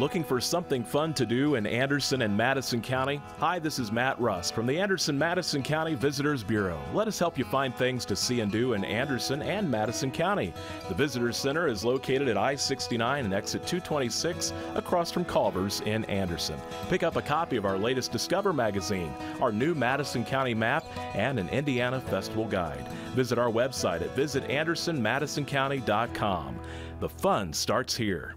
Looking for something fun to do in Anderson and Madison County? Hi, this is Matt Rust from the Anderson-Madison County Visitors Bureau. Let us help you find things to see and do in Anderson and Madison County. The Visitors Center is located at I-69 and exit 226 across from Culver's in Anderson. Pick up a copy of our latest Discover magazine, our new Madison County map, and an Indiana Festival guide. Visit our website at visitandersonmadisoncounty.com. The fun starts here.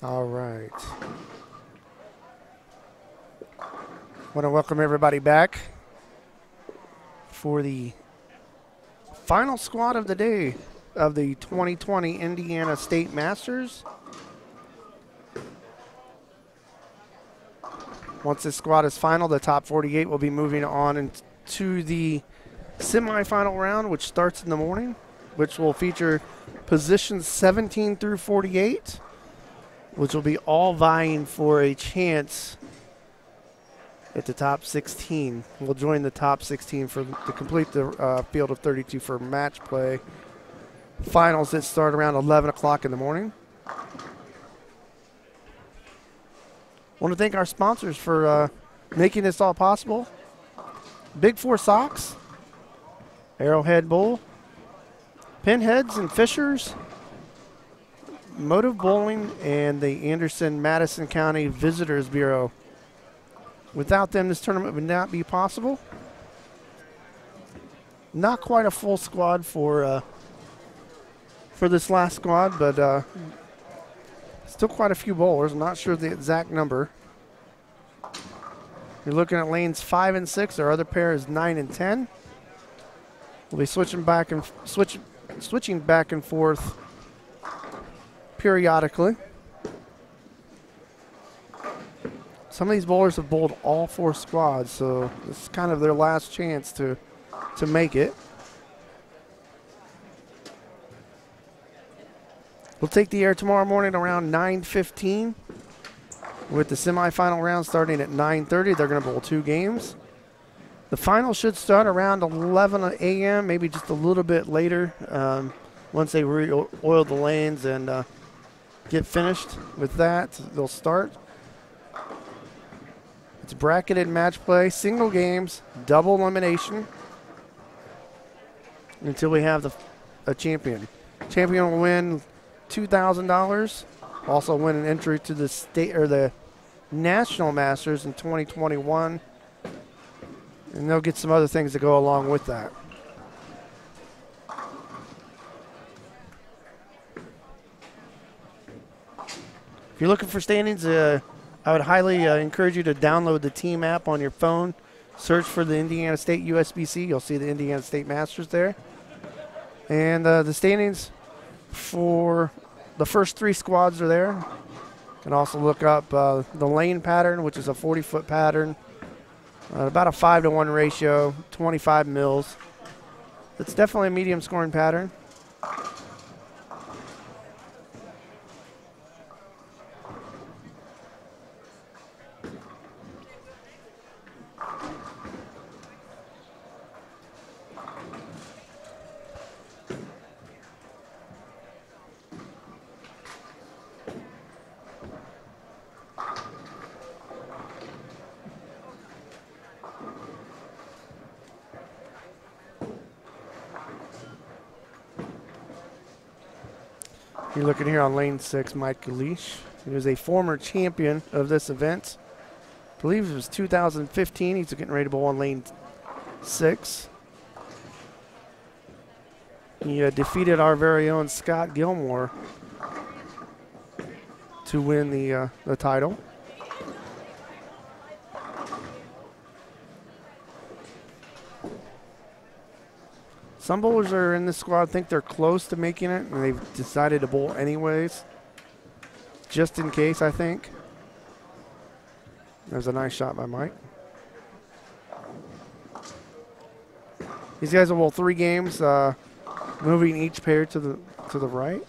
All right. Want to welcome everybody back for the final squad of the day of the 2020 Indiana State Masters. Once this squad is final, the top 48 will be moving on into the semifinal round, which starts in the morning, which will feature positions 17 through 48. Which will be all vying for a chance at the top 16. We'll join the top 16 to complete the field of 32 for match play. Finals that start around 11 o'clock in the morning. Want to thank our sponsors for making this all possible. Big Four Socks, Arrowhead Bull, Pinheads and Fishers, Motive Bowling, and the Anderson-Madison County Visitors Bureau. Without them, this tournament would not be possible. Not quite a full squad for this last squad, but still quite a few bowlers. I'm not sure the exact number. You're looking at lanes 5 and 6. Our other pair is 9 and 10. We'll be switching back and forth periodically. Some of these bowlers have bowled all 4 squads, so this is kind of their last chance to make it. We'll take the air tomorrow morning around 9:15 with the semifinal round starting at 9:30. They're going to bowl 2 games. The final should start around 11 a.m., maybe just a little bit later once they oil the lanes and get finished with that. They'll start. It's bracketed match play, single games, double elimination until we have a champion. Champion will win $2,000. Also win an entry to the state or the National Masters in 2021, and they'll get some other things to go along with that. If you're looking for standings, I would highly encourage you to download the team app on your phone. Search for the Indiana State USBC. You'll see the Indiana State Masters there. And the standings for the first 3 squads are there. You can also look up the lane pattern, which is a 40-foot pattern. About a 5-to-1 ratio, 25 mils. It's definitely a medium scoring pattern. You're looking here on lane 6, Mike Leash. He was a former champion of this event. I believe it was 2015. He's getting ready to bowl on lane 6. He defeated our very own Scott Gilmore to win the title. Some bowlers are in this squad think they're close to making it, and they've decided to bowl anyways, just in case, I think. There's a nice shot by Mike. These guys will bowl 3 games, moving each pair to the right.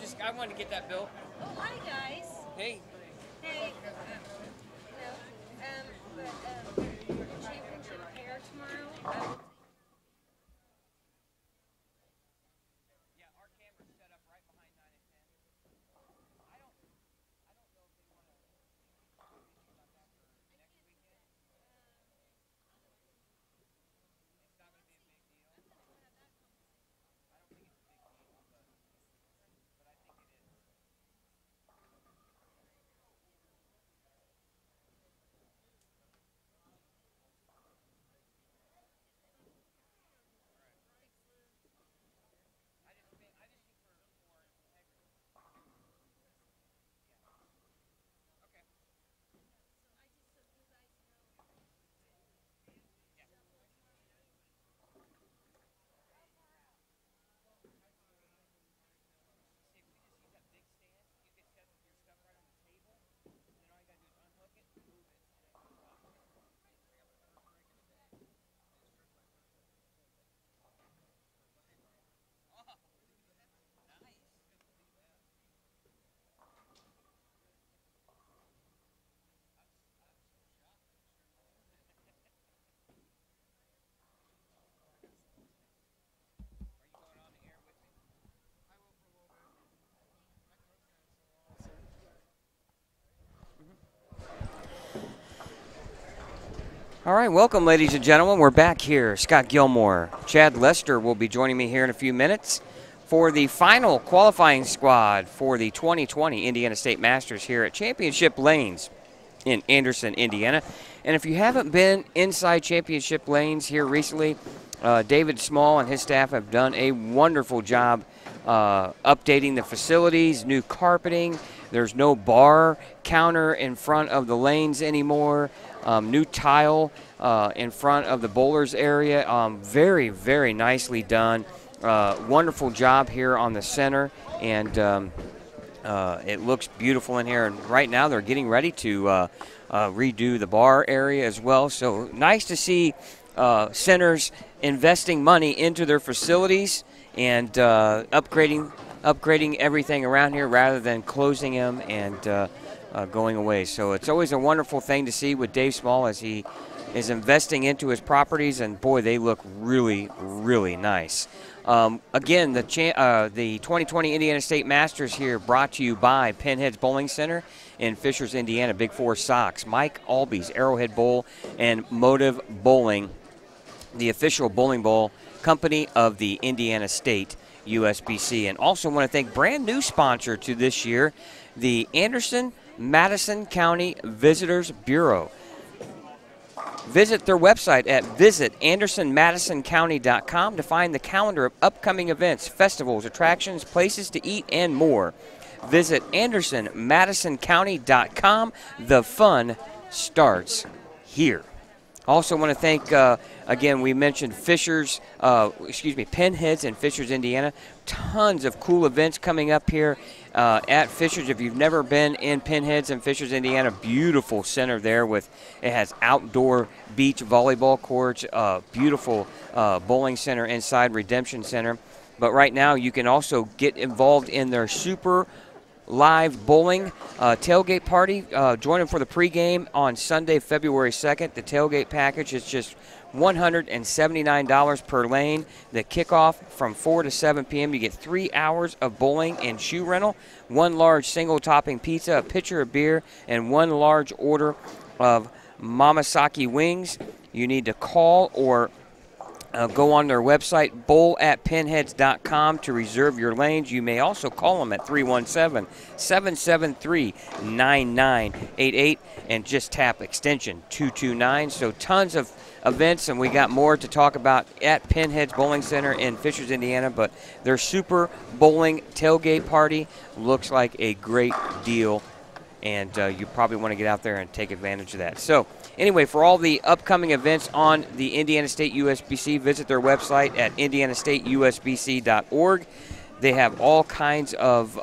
I wanted to get that, Bill. Oh, hi, guys. Hey. Hey, championship pair tomorrow. Yeah, our camera's set up right behind 9 and 10. I don't know if they want to about that for next weekend. It's not going to be a big deal. I don't think it's a big deal, but I think it is. All right, welcome, ladies and gentlemen. We're back here. Scott Gilmore. Chad Lester will be joining me here in a few minutes for the final qualifying squad for the 2020 Indiana State Masters here at Championship Lanes in Anderson, Indiana. And if you haven't been inside Championship Lanes here recently, David Small and his staff have done a wonderful job updating the facilities, new carpeting. There's no bar counter in front of the lanes anymore. New tile in front of the bowlers area. Very, very nicely done. Wonderful job here on the center, and it looks beautiful in here. And right now they're getting ready to redo the bar area as well. So nice to see centers investing money into their facilities and upgrading everything around here rather than closing them and going away. So it's always a wonderful thing to see with Dave Small as he is investing into his properties, and boy, they look really, really nice. Again, the 2020 Indiana State Masters here brought to you by Pinheads Bowling Center in Fishers, Indiana, Big Four Sox, Mike Albies, Arrowhead Bowl, and Motive Bowling, the official bowling bowl company of the Indiana State USBC. And also want to thank brand new sponsor to this year, the Anderson-Madison County Visitors Bureau. Visit their website at visitandersonmadisoncounty.com to find the calendar of upcoming events, festivals, attractions, places to eat, and more. Visit andersonmadisoncounty.com. The fun starts here. Also want to thank, again, we mentioned Pinheads in Fishers, Indiana. Tons of cool events coming up here at Fishers. If you've never been in Pinheads in Fishers, Indiana, beautiful center there it has outdoor beach volleyball courts, beautiful bowling center inside, Redemption Center. But right now you can also get involved in their super live bowling tailgate party. Join them for the pregame on Sunday, February 2nd. The tailgate package is just $179 per lane. The kickoff from 4 to 7 p.m. You get 3 hours of bowling and shoe rental, 1 large single topping pizza, a pitcher of beer, and 1 large order of Mamasaki wings. You need to call or go on their website, bowl@pinheads.com, to reserve your lanes. You may also call them at 317-773-9988 and just tap extension 229. So tons of events, and we got more to talk about at Pinheads Bowling Center in Fishers, Indiana. But their Super Bowling Tailgate Party looks like a great deal, and you probably want to get out there and take advantage of that. So anyway, for all the upcoming events on the Indiana State USBC, visit their website at indianastateusbc.org. They have all kinds of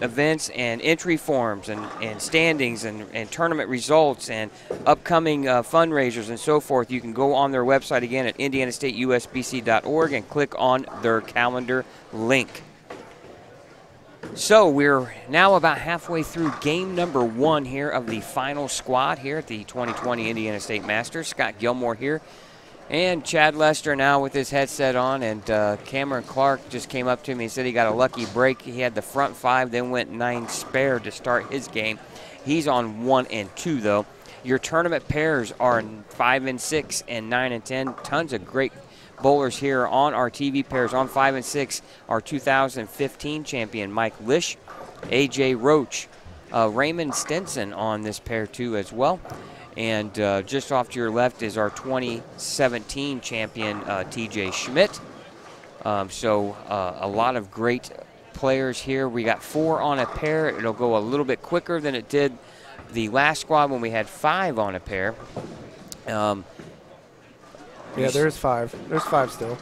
events and entry forms and standings and tournament results and upcoming fundraisers and so forth. You can go on their website again at indianastateusbc.org and click on their calendar link. So we're now about halfway through game number 1 here of the final squad here at the 2020 Indiana State Masters. Scott Gilmore here and Chad Lester now with his headset on, and Cameron Clark just came up to me and said he got a lucky break. He had the front 5, then went 9 spare to start his game. He's on 1 and 2 though. Your tournament pairs are 5 and 6 and 9 and 10. Tons of great bowlers here on our TV pairs. On 5 and 6, our 2015 champion Mike Lish, AJ Roach, Raymond Stinson on this pair too as well. And just off to your left is our 2017 champion TJ Schmidt. So a lot of great players here. We got 4 on a pair. It'll go a little bit quicker than it did the last squad when we had 5 on a pair. Yeah, there's 5. There's 5 still.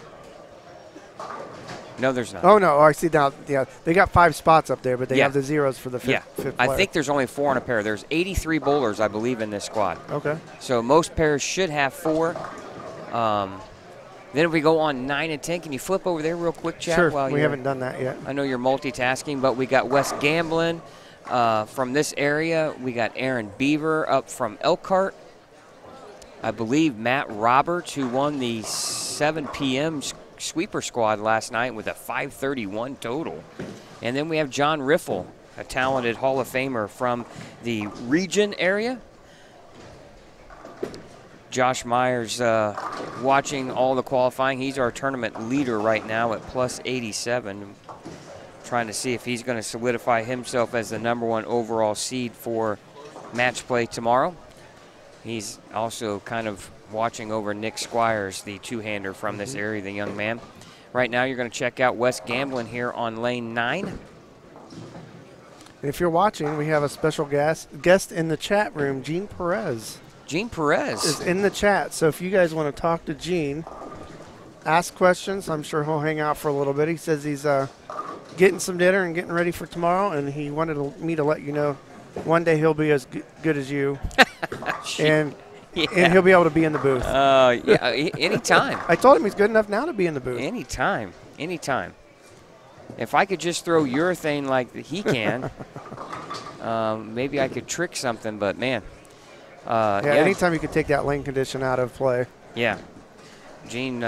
No, there's not. Oh, no. Oh, I see now. Yeah, they got 5 spots up there, but they Yeah. have the zeros for the fifth player. I think there's only 4 on a pair. There's 83 bowlers, I believe, in this squad. Okay. So most pairs should have 4. Then if we go on 9 and 10, can you flip over there real quick, Chad? Sure. While We haven't done that yet. I know you're multitasking, but we got Wes Gamblin from this area. We got Aaron Beaver up from Elkhart. I believe Matt Roberts, who won the 7 p.m. sweeper squad last night with a 531 total. And then we have John Riffle, a talented Hall of Famer from the region area. Josh Myers watching all the qualifying. He's our tournament leader right now at plus 87. Trying to see if he's going to solidify himself as the #1 overall seed for match play tomorrow. He's also kind of watching over Nick Squires, the two-hander from this area, the young man. Right now you're going to check out Wes Gamblin here on lane 9. And if you're watching, we have a special guest in the chat room, Gene Perez. Gene Perez is in the chat. So if you guys want to talk to Gene, ask questions. I'm sure he'll hang out for a little bit. He says he's getting some dinner and getting ready for tomorrow, and he wanted me to let you know one day he'll be as good as you. and he'll be able to be in the booth. Yeah, anytime. I told him he's good enough now to be in the booth. Anytime. If I could just throw urethane like he can, maybe I could trick something, but man. Anytime you could take that lane condition out of play. Yeah. Gene,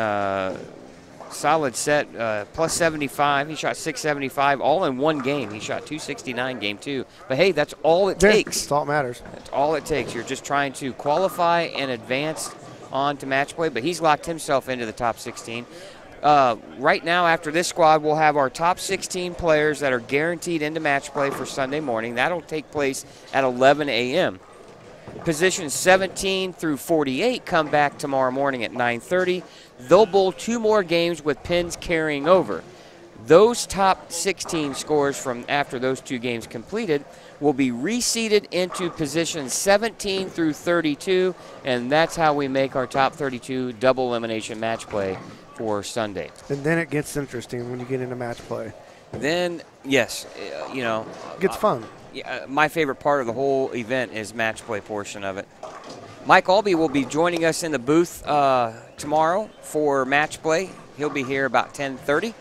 solid set, plus 75. He shot 675 all in one game. He shot 269 game 2. But, hey, that's all it takes. That's all that matters. That's all it takes. You're just trying to qualify and advance on to match play. But he's locked himself into the top 16. Right now, after this squad, we'll have our top 16 players that are guaranteed into match play for Sunday morning. That'll take place at 11 a.m. Positions 17 through 48 come back tomorrow morning at 9:30. They'll bowl 2 more games with pins carrying over. Those top 16 scores from after those 2 games completed will be reseeded into positions 17 through 32, and that's how we make our top 32 double elimination match play for Sunday. And then it gets interesting when you get into match play. Then, yes, it gets fun. My favorite part of the whole event is match play portion of it. Mike Albee will be joining us in the booth tomorrow for match play. He'll be here about 10:30,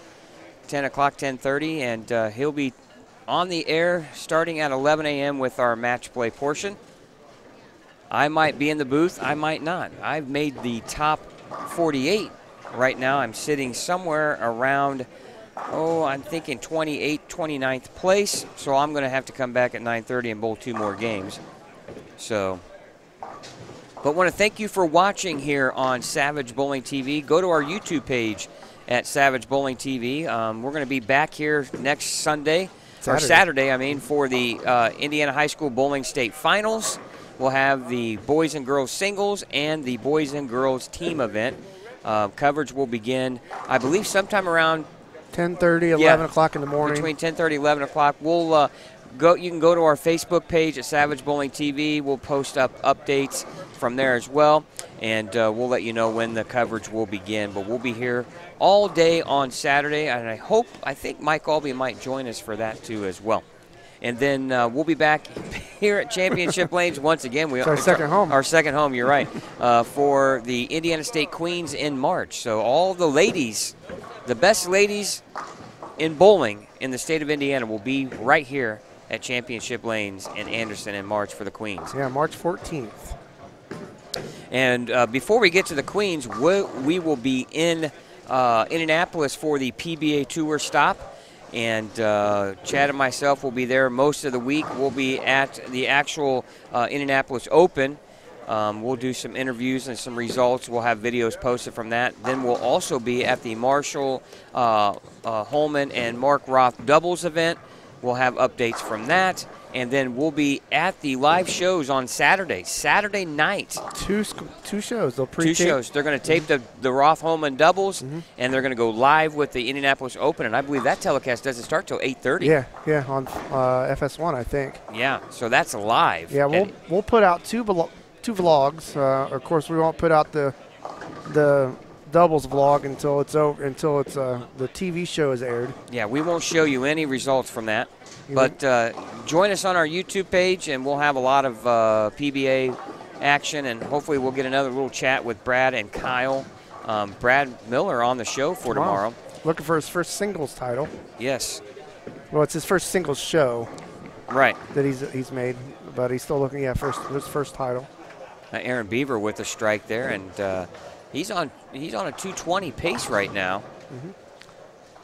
10 o'clock, 10:30, and he'll be on the air starting at 11 a.m. with our match play portion. I might be in the booth, I might not. I've made the top 48 right now. I'm sitting somewhere around, I'm thinking 28th, 29th place, so I'm going to have to come back at 9:30 and bowl 2 more games. So, but want to thank you for watching here on Savage Bowling TV. Go to our YouTube page at Savage Bowling TV. We're going to be back here next Saturday, for the Indiana High School Bowling State Finals. We'll have the boys and girls singles and the boys and girls team event. Coverage will begin, I believe, sometime around 10:30, 11 o'clock in the morning. Between 10:30 and 11 o'clock. We'll you can go to our Facebook page at Savage Bowling TV. We'll post up updates from there as well, and we'll let you know when the coverage will begin. But we'll be here all day on Saturday, and I think Mike Albee might join us for that too as well. And then we'll be back here at Championship Lanes once again. It's our second home. Our second home, you're right, for the Indiana State Queens in March. So all the ladies, the best ladies in bowling in the state of Indiana will be right here at Championship Lanes in Anderson in March for the Queens. Yeah, March 14th. And before we get to the Queens, we will be in Indianapolis for the PBA Tour stop. And Chad and myself will be there most of the week. We'll be at the actual Indianapolis Open. We'll do some interviews and some results. We'll have videos posted from that. Then we'll also be at the Marshall Holman and Mark Roth doubles event. We'll have updates from that. And then we'll be at the live shows on Saturday night. Two shows. They'll Two shows. They're going to tape the Roth Holman doubles, and they're going to go live with the Indianapolis Open. And I believe that telecast doesn't start till 8:30. Yeah, on FS1, I think. Yeah, so that's live. Yeah, we'll put out two vlogs. Of course, we won't put out the doubles vlog until it's over, until it's the TV show is aired. Yeah, we won't show you any results from that. But join us on our YouTube page, and we'll have a lot of PBA action, and hopefully we'll get another little chat with Brad and Kyle. Brad Miller on the show for tomorrow. Looking for his first singles title. Yes. Well, it's his first singles show. Right. That he's made, but he's still looking at his first title. Aaron Beaver with a strike there, and he's on a 220 pace right now.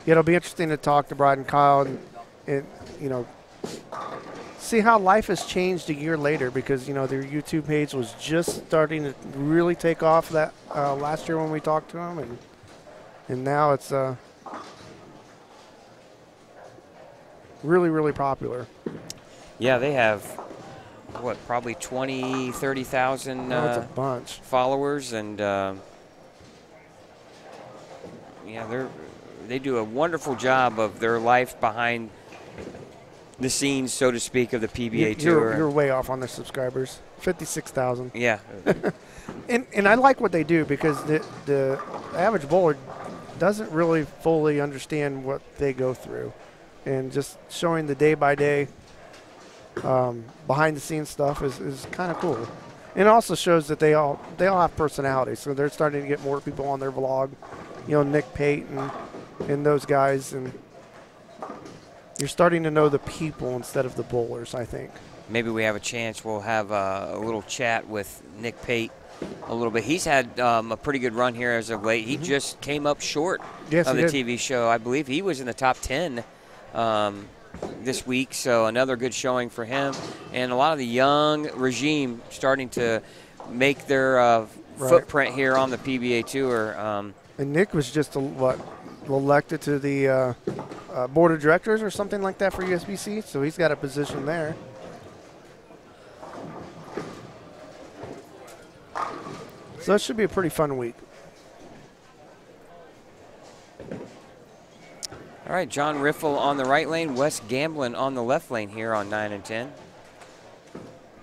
Yeah, it'll be interesting to talk to Brad and Kyle and see how life has changed a year later, because their YouTube page was just starting to really take off that last year when we talked to them, and now it's really popular. Yeah, they have probably 20, 30,000 that's a bunch followers, and they do a wonderful job of their life behind the scenes, so to speak, of the PBA Tour. You're way off on their subscribers. 56,000. Yeah. and I like what they do, because the average bowler doesn't really fully understand what they go through, and just showing the day-by-day behind-the-scenes stuff is kind of cool. And it also shows that they all have personalities, so they're starting to get more people on their vlog. Nick Pate and those guys, and you're starting to know the people instead of the bowlers, I think. Maybe we have a chance. We'll have a little chat with Nick Pate a little bit. He's had a pretty good run here as of late. He just came up short of the TV show. I believe he was in the top 10 this week, so another good showing for him. And a lot of the young regime starting to make their footprint here on the PBA Tour. And Nick was just elected to the board of directors or something like that for USBC, so he's got a position there. So it should be a pretty fun week. All right, John Riffle on the right lane, Wes Gamblin on the left lane here on 9 and 10.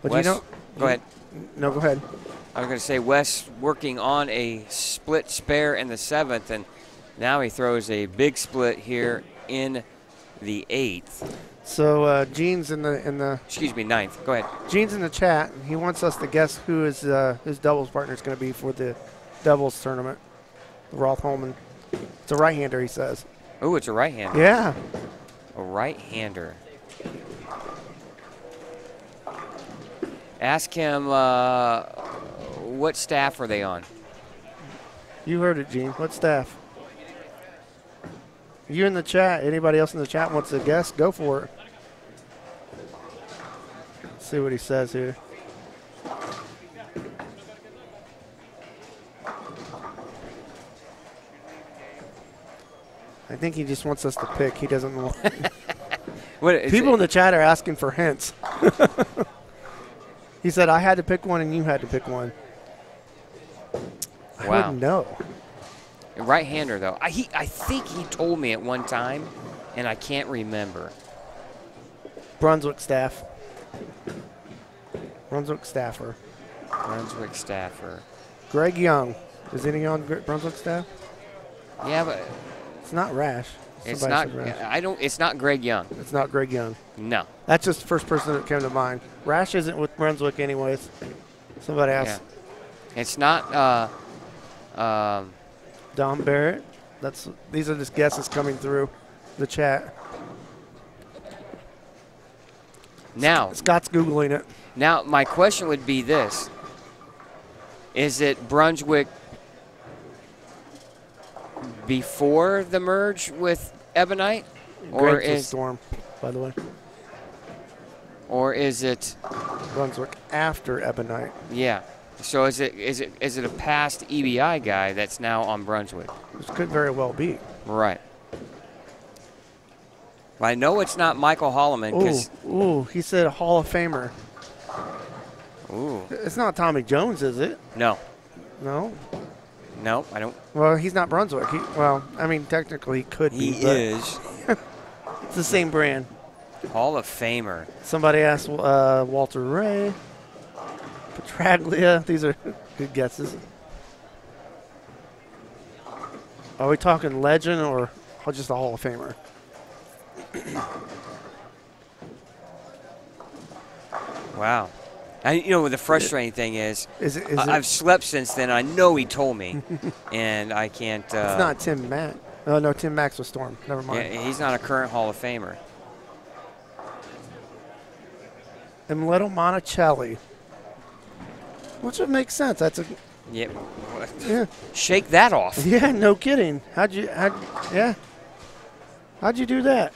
But Wes, go ahead. No, go ahead. I was going to say Wes working on a split spare in the 7th, and now he throws a big split here in the 8th. So Gene's in the excuse me, 9th. Go ahead. Gene's in the chat. He wants us to guess who his doubles partner is going to be for the doubles tournament. The Roth Holman. It's a right-hander, he says. Oh, it's a right-hander. Yeah. A right-hander. Ask him what staff are they on? You heard it, Gene. What staff? You in the chat. Anybody else in the chat wants to guess? Go for it. Let's see what he says here. I think he just wants us to pick. He doesn't want. People in the chat are asking for hints. He said, I had to pick one and you had to pick one. I wouldn't know. Right-hander, though. I think he told me at one time, and I can't remember. Brunswick staff. Brunswick staffer. Brunswick staffer. Greg Young. Is any on Brunswick staff? Yeah, but it's not Rash. It's not. It's not Greg Young. It's not Greg Young. No. That's just the first person that came to mind. Rash isn't with Brunswick anyways. Somebody else. Yeah. It's not. Don Barrett. These are just guesses coming through the chat. Now, Scott's Googling it. now my question would be this. Is it Brunswick before the merge with Ebonite? Or Storm, by the way. Or is it Brunswick after Ebonite. yeah. So is it a past EBI guy that's now on Brunswick? This could very well be. Right. Well, I know it's not Michael Holloman because Ooh, he said Hall of Famer. ooh. It's not Tommy Jones, is it? No. No. No, I don't. Well, he's not Brunswick. Well, I mean, technically he could be. He but is It's the same brand. Hall of Famer. Somebody asked Walter Ray, Petraglia. These are good guesses. Are we talking legend or just a Hall of Famer? Wow. And you know, the frustrating thing is I've slept since then. I know he told me, and I can't. It's not Tim Mack. Oh, no, Tim Mack's with Storm. Never mind. Yeah, he's not a current Hall of Famer. Emleto Monticelli. Which would make sense. That's a Yeah. yeah. Shake that off. Yeah, no kidding. How'd you do that?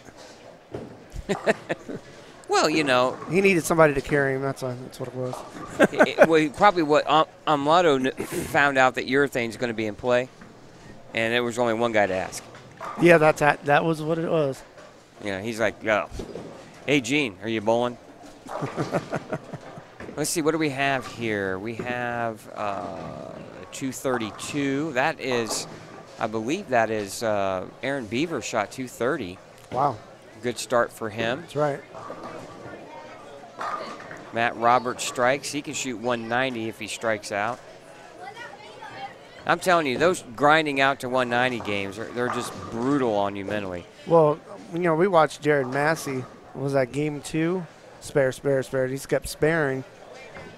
Well, you know, He needed somebody to carry him. That's what it was. probably what Amlato found out that urethane's going to be in play, and there was only one guy to ask. Yeah, that was what it was. You know, he's like, "Yo, hey Gene, are you bowling?" Let's see, what do we have here? We have 232. That is, I believe that is Aaron Beaver shot 230. Wow, Good start for him. that's right. Matt Roberts strikes. He can shoot 190 if he strikes out. I'm telling you, those grinding out to 190 games, they're just brutal on you mentally. Well, you know, we watched Jared Massey. Was that game 2? Spare. He just kept sparing.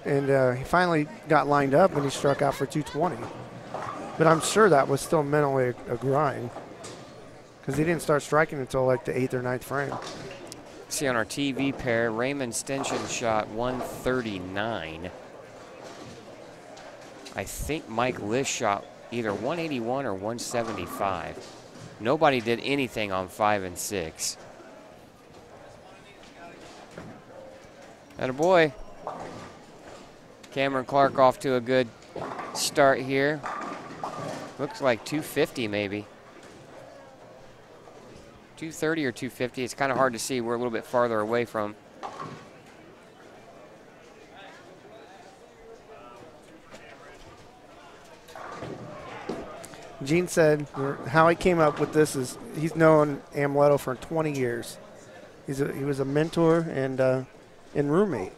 And he finally got lined up and he struck out for 220. But I'm sure that was still mentally a grind because he didn't start striking until like the 8th or 9th frame. See on our TV pair, Raymond Stenson shot 139. I think Mike Lish shot either 181 or 175. Nobody did anything on 5 and 6. Attaboy. Cameron Clark off to a good start here. Looks like 250 maybe. 230 or 250. It's kind of hard to see. We're a little bit farther away from. Gene said how he came up with this is he's known Amleto for 20 years. He was a mentor and roommate.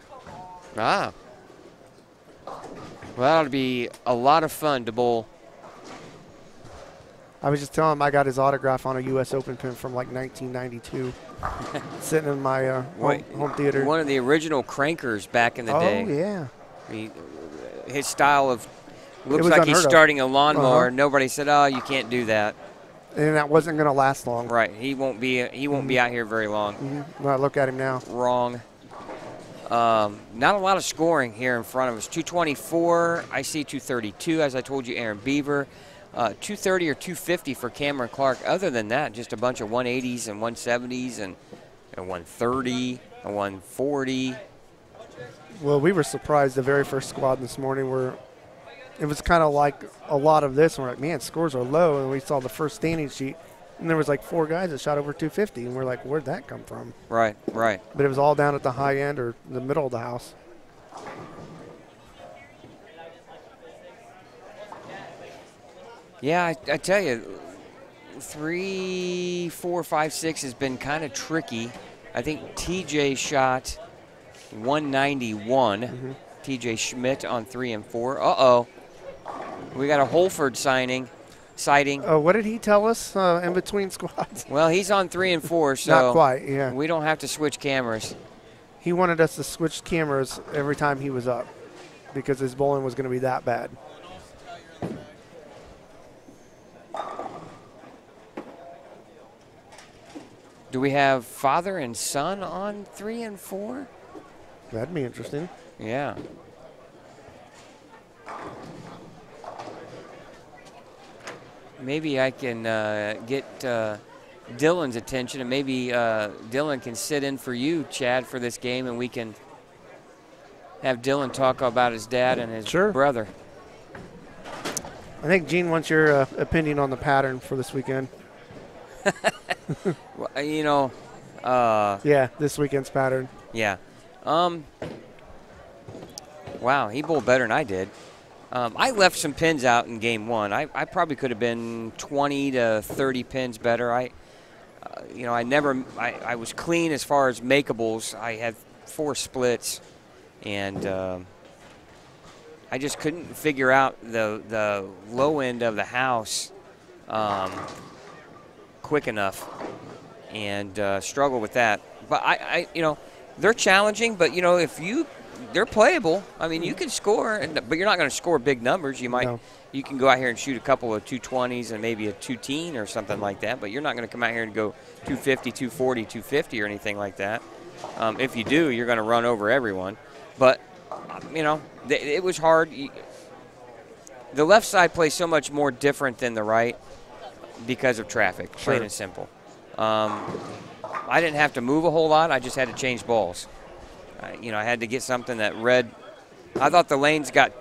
Ah. Well, that'll be a lot of fun to bowl. I was just telling him I got his autograph on a U.S. Open pin from like 1992, sitting in my home theater. One of the original crankers back in the day. Oh, yeah. His style of looks like he's starting a lawnmower. Nobody said, "Oh, you can't do that." And that wasn't going to last long. Right. He won't be out here very long. Well, look at him now. Wrong. Not a lot of scoring here in front of us. 224. I see 232. As I told you, Aaron Beaver. 230 or 250 for Cameron Clark. Other than that, just a bunch of 180s and 170s and 130 and 140. Well, we were surprised the very first squad this morning where it was kind of like a lot of this. And we're like, man, scores are low. And we saw the first standing sheet, and there was like 4 guys that shot over 250. And we're like, where'd that come from? Right. But it was all down at the high end or the middle of the house. Yeah, I tell you, 3, 4, 5, 6 has been kind of tricky. I think TJ shot 191. TJ Schmidt on 3 and 4. Uh-oh. We got a Holford sighting. What did he tell us in between squads? Well, he's on 3 and 4, so not quite, yeah. We don't have to switch cameras. He wanted us to switch cameras every time he was up because his bowling was going to be that bad. Do we have father and son on 3 and 4? That'd be interesting. Yeah. Maybe I can get Dylan's attention, and maybe Dylan can sit in for you, Chad, for this game, and we can have Dylan talk about his dad and his brother. I think Gene wants your opinion on the pattern for this weekend. Well, you know. Yeah, this weekend's pattern. Yeah. Wow, he bowled better than I did. I left some pins out in game one. I probably could have been 20 to 30 pins better. I was clean as far as makeables. I had 4 splits, and I just couldn't figure out the low end of the house quick enough, and struggle with that. But they're challenging. But they're playable. I mean, you can score, but you're not going to score big numbers. You can go out here and shoot a couple of 220s and maybe a 210 or something like that, but you're not going to come out here and go 250, 240, 250 or anything like that. If you do, you're going to run over everyone. But, it was hard. The left side plays so much more different than the right because of traffic, plain and simple. I didn't have to move a whole lot. I just had to change balls. I had to get something that read. I thought the lanes got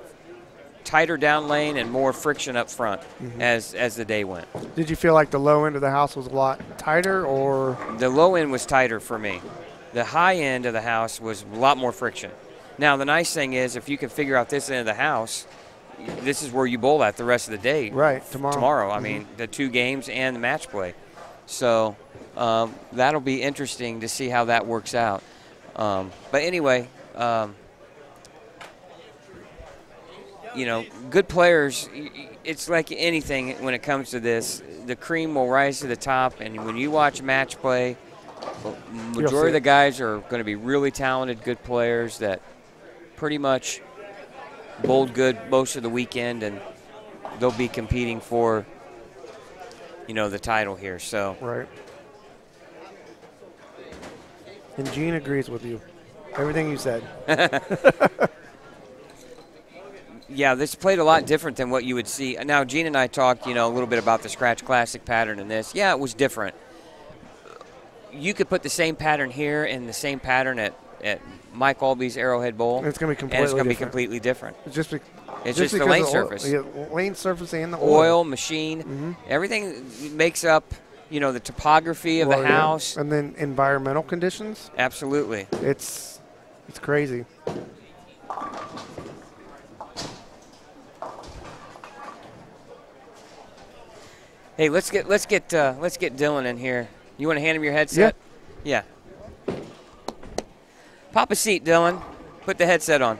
tighter down lane and more friction up front as the day went. Did you feel like the low end of the house was a lot tighter, or? The low end was tighter for me. The high end of the house was a lot more friction. Now, the nice thing is if you can figure out this end of the house, this is where you bowl at the rest of the day. Right, tomorrow. I mean, the 2 games and the match play. So that'll be interesting to see how that works out. But anyway, good players, it's like anything when it comes to this. The cream will rise to the top, and when you watch match play, majority of the guys are going to be really talented, good players that pretty much bowled good most of the weekend, and they'll be competing for, the title here. So. Right. And Gene agrees with you. Everything you said. Yeah, this played a lot different than what you would see. Now, Gene and I talked, a little bit about the Scratch Classic pattern in this. Yeah, it was different. You could put the same pattern here and the same pattern at Mike Alby's Arrowhead Bowl. It's going to be completely different. It's just the lane surface. Lane surface and the oil machine. Everything makes up the topography of the house. Yeah. And then environmental conditions. Absolutely. It's crazy. Hey, let's get Dylan in here. You want to hand him your headset? Yeah. Pop a seat, Dylan. Put the headset on.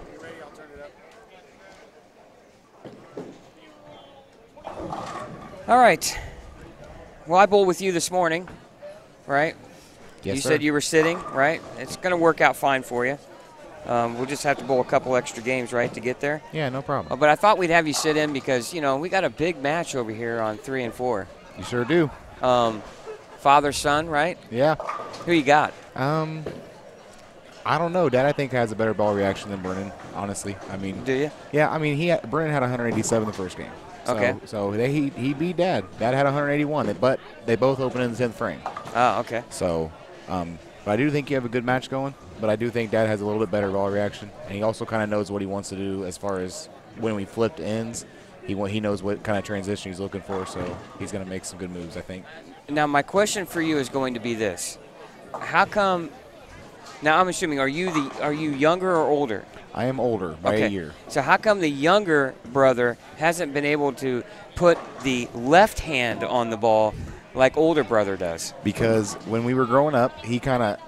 All right. Well, I bowled with you this morning, right? Yes, you sir. said you were sitting, right? It's going to work out fine for you. We'll just have to bowl a couple extra games, right, to get there? Yeah, no problem. But I thought we'd have you sit in because, we got a big match over here on 3 and 4. You sure do. Father-son, right? Yeah. Who you got? I don't know. Dad, I think, has a better ball reaction than Brennan, honestly. I mean. Do you? Yeah, I mean, Brennan had 187 the first game. Okay. So he beat Dad. Dad had 181, but they both opened in the 10th frame. Oh, okay. So, but I do think you have a good match going, but I do think Dad has a little bit better ball reaction, and he also kind of knows what he wants to do as far as when we flipped ends. He knows what kind of transition he's looking for, so he's going to make some good moves, I think. Now, my question for you is going to be this. How come – now, I'm assuming, are you younger or older? I am older by a year. So how come the younger brother hasn't been able to put the left hand on the ball like older brother does? Because when we were growing up, he kind of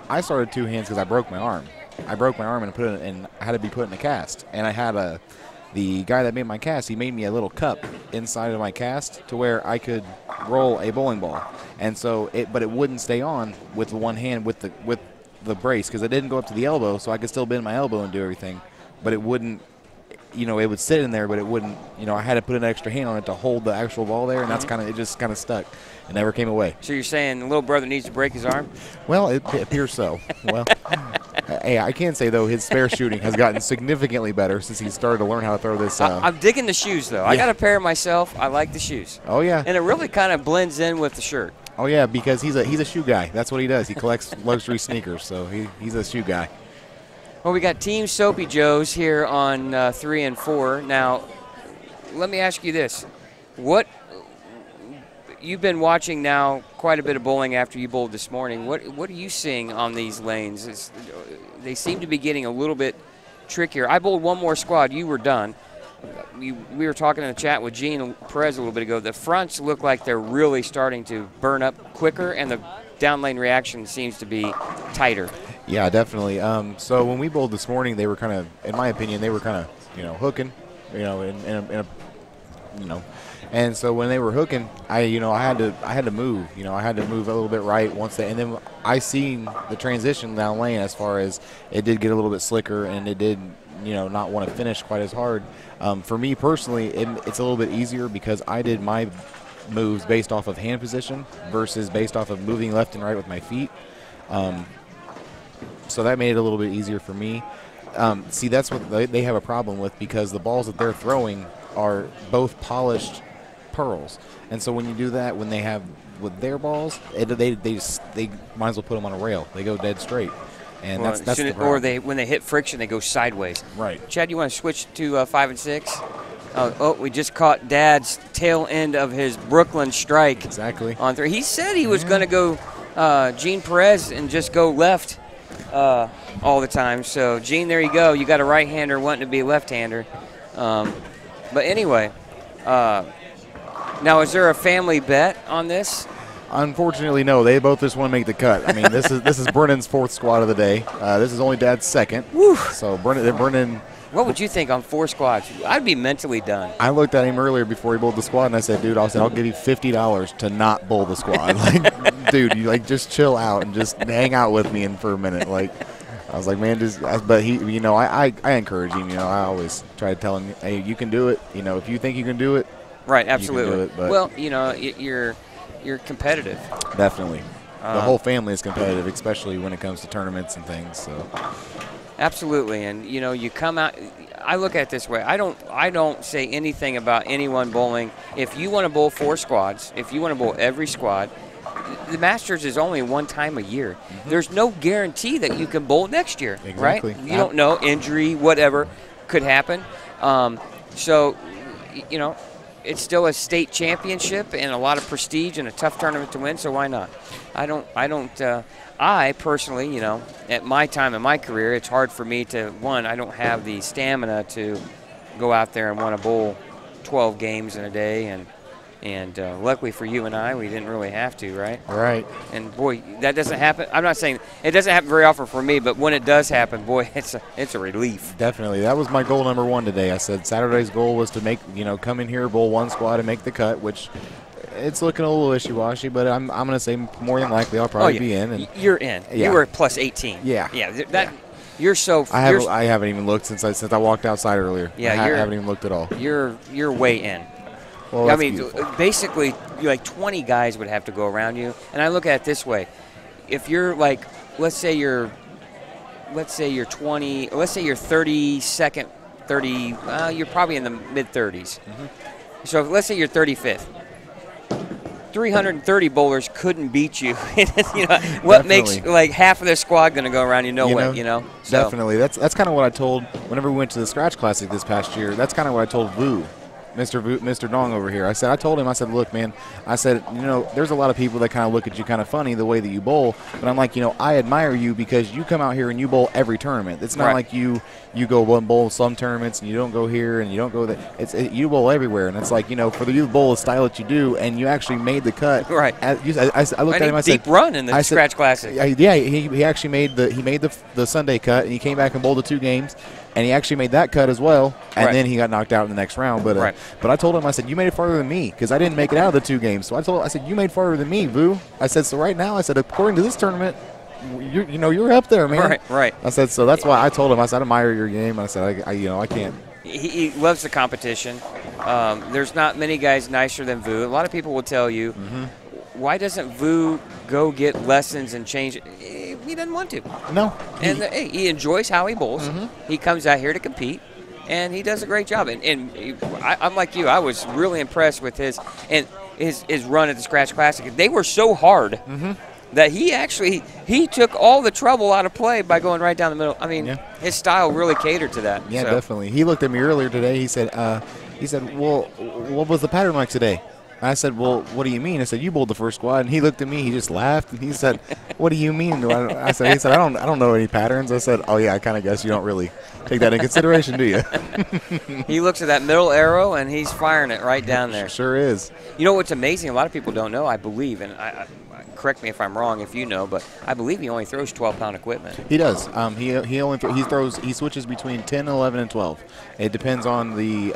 I started 2 hands because I broke my arm. I broke my arm and I had to be put in a cast. And I had the guy that made my cast, he made me a little cup inside of my cast to where I could roll a bowling ball. And so but it wouldn't stay on with the one hand with the brace because it didn't go up to the elbow, so I could still bend my elbow and do everything, but it wouldn't, it would sit in there, but it wouldn't, I had to put an extra hand on it to hold the actual ball there, and it just kind of stuck. It never came away. So you're saying the little brother needs to break his arm? Well, it appears so. Well, Hey, I can say though his spare shooting has gotten significantly better since he started to learn how to throw this. I'm digging the shoes though. I got a pair myself. I like the shoes. Oh yeah. And it really kind of blends in with the shirt. Oh yeah, because he's a shoe guy. That's what he does. He collects luxury sneakers, so he's a shoe guy. Well, we got Team Soapy Joe's here on 3 and 4. Now, let me ask you this: what you've been watching now quite a bit of bowling after you bowled this morning. What are you seeing on these lanes? They seem to be getting a little bit trickier. I bowled one more squad. You were done. We were talking in the chat with Gene Perez a little bit ago. The fronts look like they're really starting to burn up quicker, and the down lane reaction seems to be tighter. Yeah, definitely. So when we bowled this morning, they were kind of, in my opinion, they were kind of, hooking, in a and so when they were hooking, I had to move, I had to move a little bit right and then I seen the transition down lane as far as it did get a little bit slicker and it did, not want to finish quite as hard. For me personally, it's a little bit easier because I did my moves based off of hand position versus based off of moving left and right with my feet. So that made it a little bit easier for me. See, that's what they have a problem with because the balls that they're throwing are both polished pearls. And so when you do that, when they have with their balls, they might as well put them on a rail. They go dead straight. And that's the problem. Or when they hit friction, they go sideways. Right. Chad, you want to switch to 5 and 6? We just caught Dad's tail end of his Brooklyn strike. Exactly. On 3. He said he was going to go Gene Perez and just go left all the time. So, Gene, there you go. You got a right-hander wanting to be a left-hander. But anyway, now is there a family bet on this? Unfortunately, no. They both just want to make the cut. I mean, this is Brennan's 4th squad of the day. This is only Dad's 2nd. Woo. So Brennan. What would you think on 4 squads? I'd be mentally done. I looked at him earlier before he bowled the squad, and I said, "Dude, I'll give you $50 to not bowl the squad." Like, dude, you just chill out and just hang out with me for a minute. Like, I was like, man, but he, I encourage him. I always try to tell him, hey, you can do it. If you think you can do it, right? Absolutely. You can do it, well, you're competitive. Definitely. The whole family is competitive, especially when it comes to tournaments and things. So. Absolutely, and you come out. I look at it this way. I don't say anything about anyone bowling. If you want to bowl 4 squads, if you want to bowl every squad, the Masters is only one time a year. Mm-hmm. There's no guarantee that you can bowl next year, exactly. Right? You don't know, injury, whatever could happen. So, it's still a state championship and a lot of prestige and a tough tournament to win. So why not? I personally, at my time in my career, it's hard for me to, I don't have the stamina to go out there and want to bowl 12 games in a day. And luckily for you and I, we didn't really have to, right? Right. And, boy, that doesn't happen. I'm not saying it doesn't happen very often for me, but when it does happen, boy, it's a relief. Definitely. That was my goal number 1 today. I said Saturday's goal was to make, come in here, bowl 1 squad and make the cut, which it's looking a little wishy-washy, but I'm going to say more than likely I'll probably be in. And you're in. Yeah. You were at plus 18. Yeah. Yeah. You're so. I haven't even looked since I walked outside earlier. Yeah. I haven't even looked at all. You're way in. Well, I mean, beautiful. Basically, 20 guys would have to go around you. And I look at it this way: if you're let's say you're 20, let's say you're 32nd, you're probably in the mid 30s. Mm-hmm. So let's say you're 35th. 330 bowlers couldn't beat you. What makes half of their squad going to go around? So. Definitely. That's kind of what I told whenever we went to the Scratch Classic this past year. That's kind of what I told Vu. Mr. Dong over here. I told him, look, man, there's a lot of people that kind of look at you kind of funny the way that you bowl, but I'm like, I admire you because you come out here and you bowl every tournament. It's not like you go and bowl some tournaments and you don't go here and you don't go there. You bowl everywhere, and it's like, for the you bowl the style that you do, and you actually made the cut. Right. I looked at him. I said, deep run in the Scratch Classic. Yeah, he actually made the Sunday cut, and he came back and bowled the 2 games. And he actually made that cut as well, and then he got knocked out in the next round. But I told him, I said, you made it farther than me because I didn't make it out of the 2 games. So I said, you made farther than me, Vu. I said, so right now, according to this tournament, you're up there, man. Right. I said, so that's why I told him, I admire your game. And I said, I can't. He loves the competition. There's not many guys nicer than Vu. A lot of people will tell you, why doesn't Vu go get lessons and change it? he doesn't want to. No. And hey, he enjoys how he bowls. He comes out here to compete, and he does a great job. I'm like you. I was really impressed with his run at the Scratch Classic. They were so hard that he took all the trouble out of play by going right down the middle. I mean, his style really catered to that. Yeah, so. definitely. He looked at me earlier today. He said, well, what was the pattern like today? I said, well, what do you mean? I said, you bowled the first squad. And he looked at me. He just laughed. And he said, what do you mean? I said, I don't know any patterns. I said, oh, yeah, I kind of guess you don't really take that in consideration, do you? He looks at that middle arrow, and he's firing it right down there. Sure is. You know what's amazing? A lot of people don't know, I believe, and I correct me if I'm wrong if you know, but I believe he only throws 12-pound equipment. He does. He switches between 10, 11, and 12. It depends on the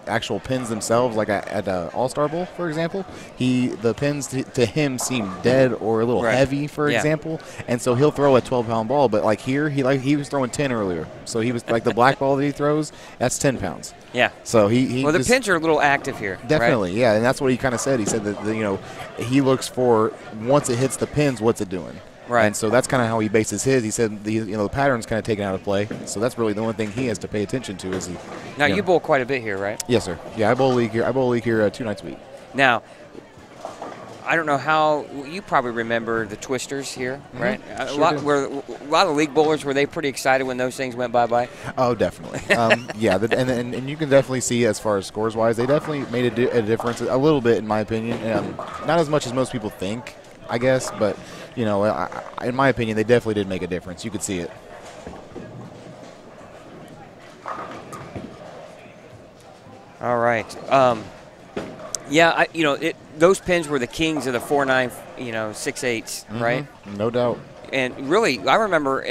actual pins themselves. Like at All-Star Bowl, for example, the pins to him seem dead or a little heavy, for example, and so he'll throw a 12-pound ball. But like here, he was throwing 10 earlier, so he was like the black ball that he throws, that's 10 pounds. Yeah. So he well, the pins are a little active here. Definitely, right? Yeah, and that's what he kind of said. He said that he looks for, once it hits the pins, what's it doing. Right. And so that's kind of how he bases his. He said the pattern's kind of taken out of play. So that's really the only thing he has to pay attention to. Now you bowl quite a bit here, right? Yes, sir. Yeah, I bowl league here 2 nights a week. Now, I don't know how you probably remember the twisters here, right? A lot of league bowlers, were they pretty excited when those things went bye-bye? Oh, definitely. Yeah, and you can definitely see as far as scores wise, they definitely made a difference a little bit in my opinion. Not as much as most people think, I guess, but in my opinion, they definitely did make a difference. You could see it. All right. Yeah, those pins were the kings of the 4-9, 6-8s, right? No doubt. And really, I remember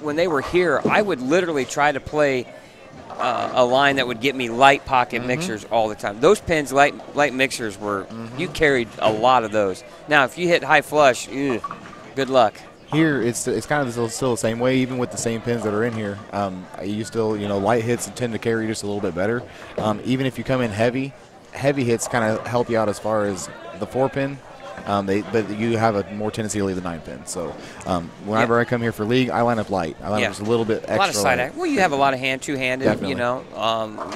when they were here, I would literally try to play a line that would get me light pocket mixers all the time. Those pins, light mixers were, you carried a lot of those. Now, if you hit high flush, good luck. Here, it's kind of still the same way, even with the same pins that are in here. You still, light hits tend to carry just a little bit better. Even if you come in heavy hits kind of help you out as far as the 4-pin. But you have a more tendency to leave the 9-pin. So whenever I come here for league, I line up light. I line up just a little bit extra. A lot of side act. Well, you have a lot of two-handed. Definitely.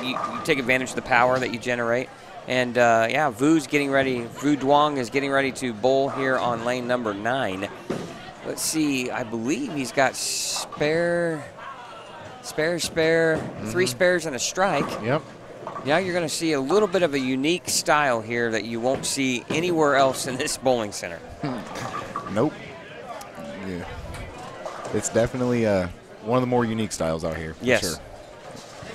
You take advantage of the power that you generate. And Vu Duong is getting ready to bowl here on lane number 9. Let's see. I believe he's got spare, 3 spares and a strike. Yep. Now you're going to see a little bit of a unique style here that you won't see anywhere else in this bowling center. Nope. Yeah. It's definitely one of the more unique styles out here. Yes.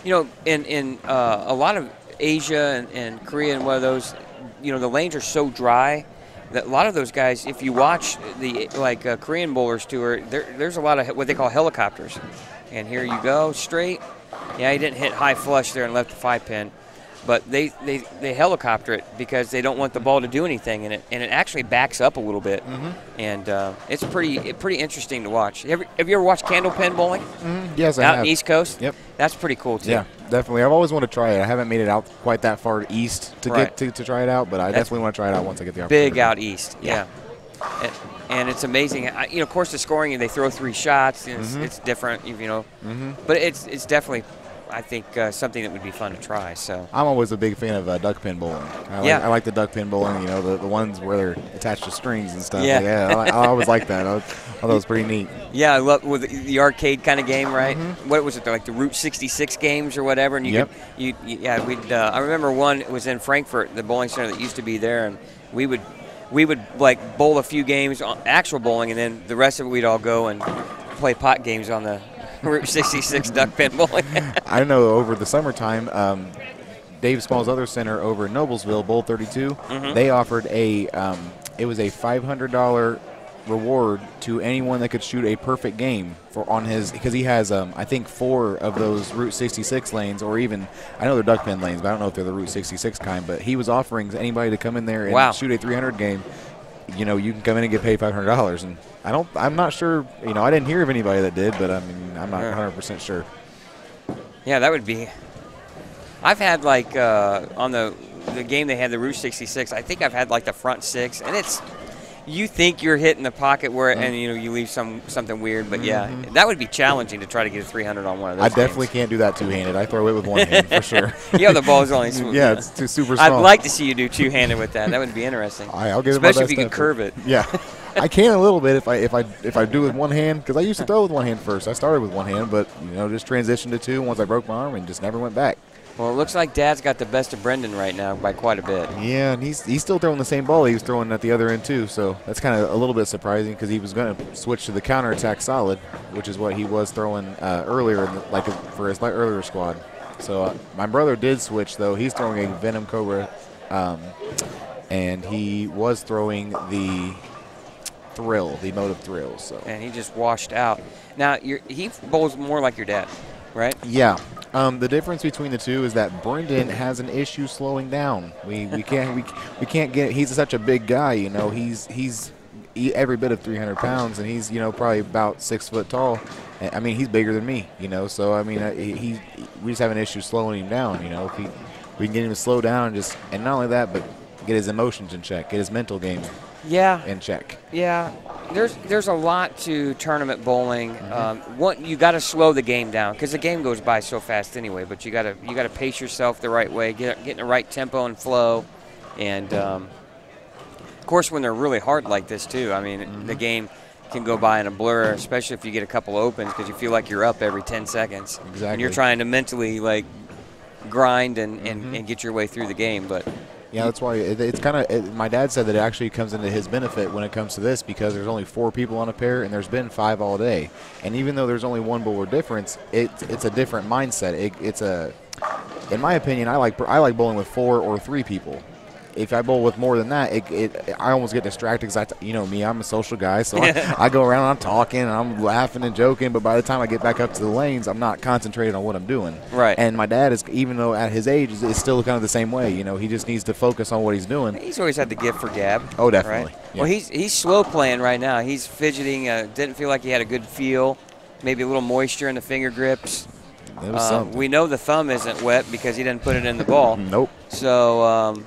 Sure. In a lot of Asia and Korea and one of those, the lanes are so dry that a lot of those guys, if you watch the Korean bowlers tour, there's a lot of what they call helicopters. And here you go, straight. Yeah, he didn't hit high flush there and left the 5-pin. But they helicopter it because they don't want the ball to do anything in it, and it actually backs up a little bit, and it's pretty interesting to watch. Have you ever watched candlepin bowling? Yes, I have. Out in the East Coast. Yep, that's pretty cool too. Yeah, definitely. I've always wanted to try it. I haven't made it out quite that far east to get to try it out, but I definitely want to try it out once I get the opportunity. Big out east, yeah. And it's amazing. Of course, the scoring, they throw 3 shots. And it's different, but it's definitely, I think, something that would be fun to try. So I'm always a big fan of duck pin bowling. I like the duck pin bowling. The ones where they're attached to strings and stuff. Yeah, I always like that. I thought it was pretty neat. Yeah, I love with the arcade kind of game, right? What was it, like the Route 66 games or whatever? And I remember one. It was in Frankfurt, the bowling center that used to be there, and we would like bowl a few games on actual bowling, and then the rest of it we'd all go and play pot games on the Route 66 duck pin bowling. I know over the summertime, Dave Small's other center over in Noblesville, Bowl 32, they offered it was a $500 reward to anyone that could shoot a perfect game because he has I think 4 of those Route 66 lanes, or even I know they're duck pin lanes, but I don't know if they're the Route 66 kind. But he was offering anybody to come in there and shoot a 300 game. You can come in and get paid $500, and I'm not sure. I didn't hear of anybody that did, but I'm not 100% sure. Yeah, that would be. I've had on the game they had the Route 66. I think I've had the front 6, and it's. you think you're hitting the pocket where, and you leave something weird, but yeah, that would be challenging to try to get a 300 on one of those. I definitely can't do that two-handed. I throw it with one hand for sure. Yeah, the ball's only yeah, it's too super small. I'd like to see you do two-handed with that. That would be interesting. I'll give it my especially best if you can effort. curve it. Yeah, I can a little bit if I do it with one hand, because I used to throw with one hand first. I started with one hand, but just transitioned to two once I broke my arm and just never went back. Well, it looks like Dad's got the best of Brendan right now by quite a bit. Yeah, and he's still throwing the same ball he was throwing at the other end too. So that's kind of a little bit surprising because he was going to switch to the counterattack solid, which is what he was throwing earlier, for his earlier squad. So my brother did switch though. He's throwing a Venom Cobra, and he was throwing the Thrill, the Motive Thrill. So And he just washed out. Now he bowls more like your dad, right? yeah. The difference between the two is that Brendan has an issue slowing down. We can't get. He's such a big guy, He's every bit of 300 pounds, and he's probably about 6 foot tall. I mean, he's bigger than me, So I mean, we just have an issue slowing him down. If we can get him to slow down, and not only that, but get his emotions in check, get his mental game in check. Yeah. There's a lot to tournament bowling. You got to slow the game down because the game goes by so fast anyway. But you got to pace yourself the right way, get in the right tempo and flow, and of course when they're really hard like this too. I mean, the game can go by in a blur, especially if you get a couple opens because you feel like you're up every 10 seconds. Exactly. And you're trying to mentally grind and get your way through the game, but. Yeah, that's why it's kind of. My dad said that it actually comes into his benefit when it comes to this because there's only 4 people on a pair and there's been 5 all day. And even though there's only 1 bowler difference, it's a different mindset. In my opinion, I like bowling with 4 or 3 people. If I bowl with more than that, I almost get distracted because me, I'm a social guy, so I go around and I'm talking and I'm laughing and joking. But by the time I get back up to the lanes, I'm not concentrating on what I'm doing. Right. And my dad is, even though at his age, is still kind of the same way. He just needs to focus on what he's doing. He's always had the gift for gab. Oh, definitely. Right? Yeah. Well, he's slow playing right now. He's fidgeting. Didn't feel like he had a good feel. Maybe a little moisture in the finger grips. It was something. We know the thumb isn't wet because he didn't put it in the ball. Nope. So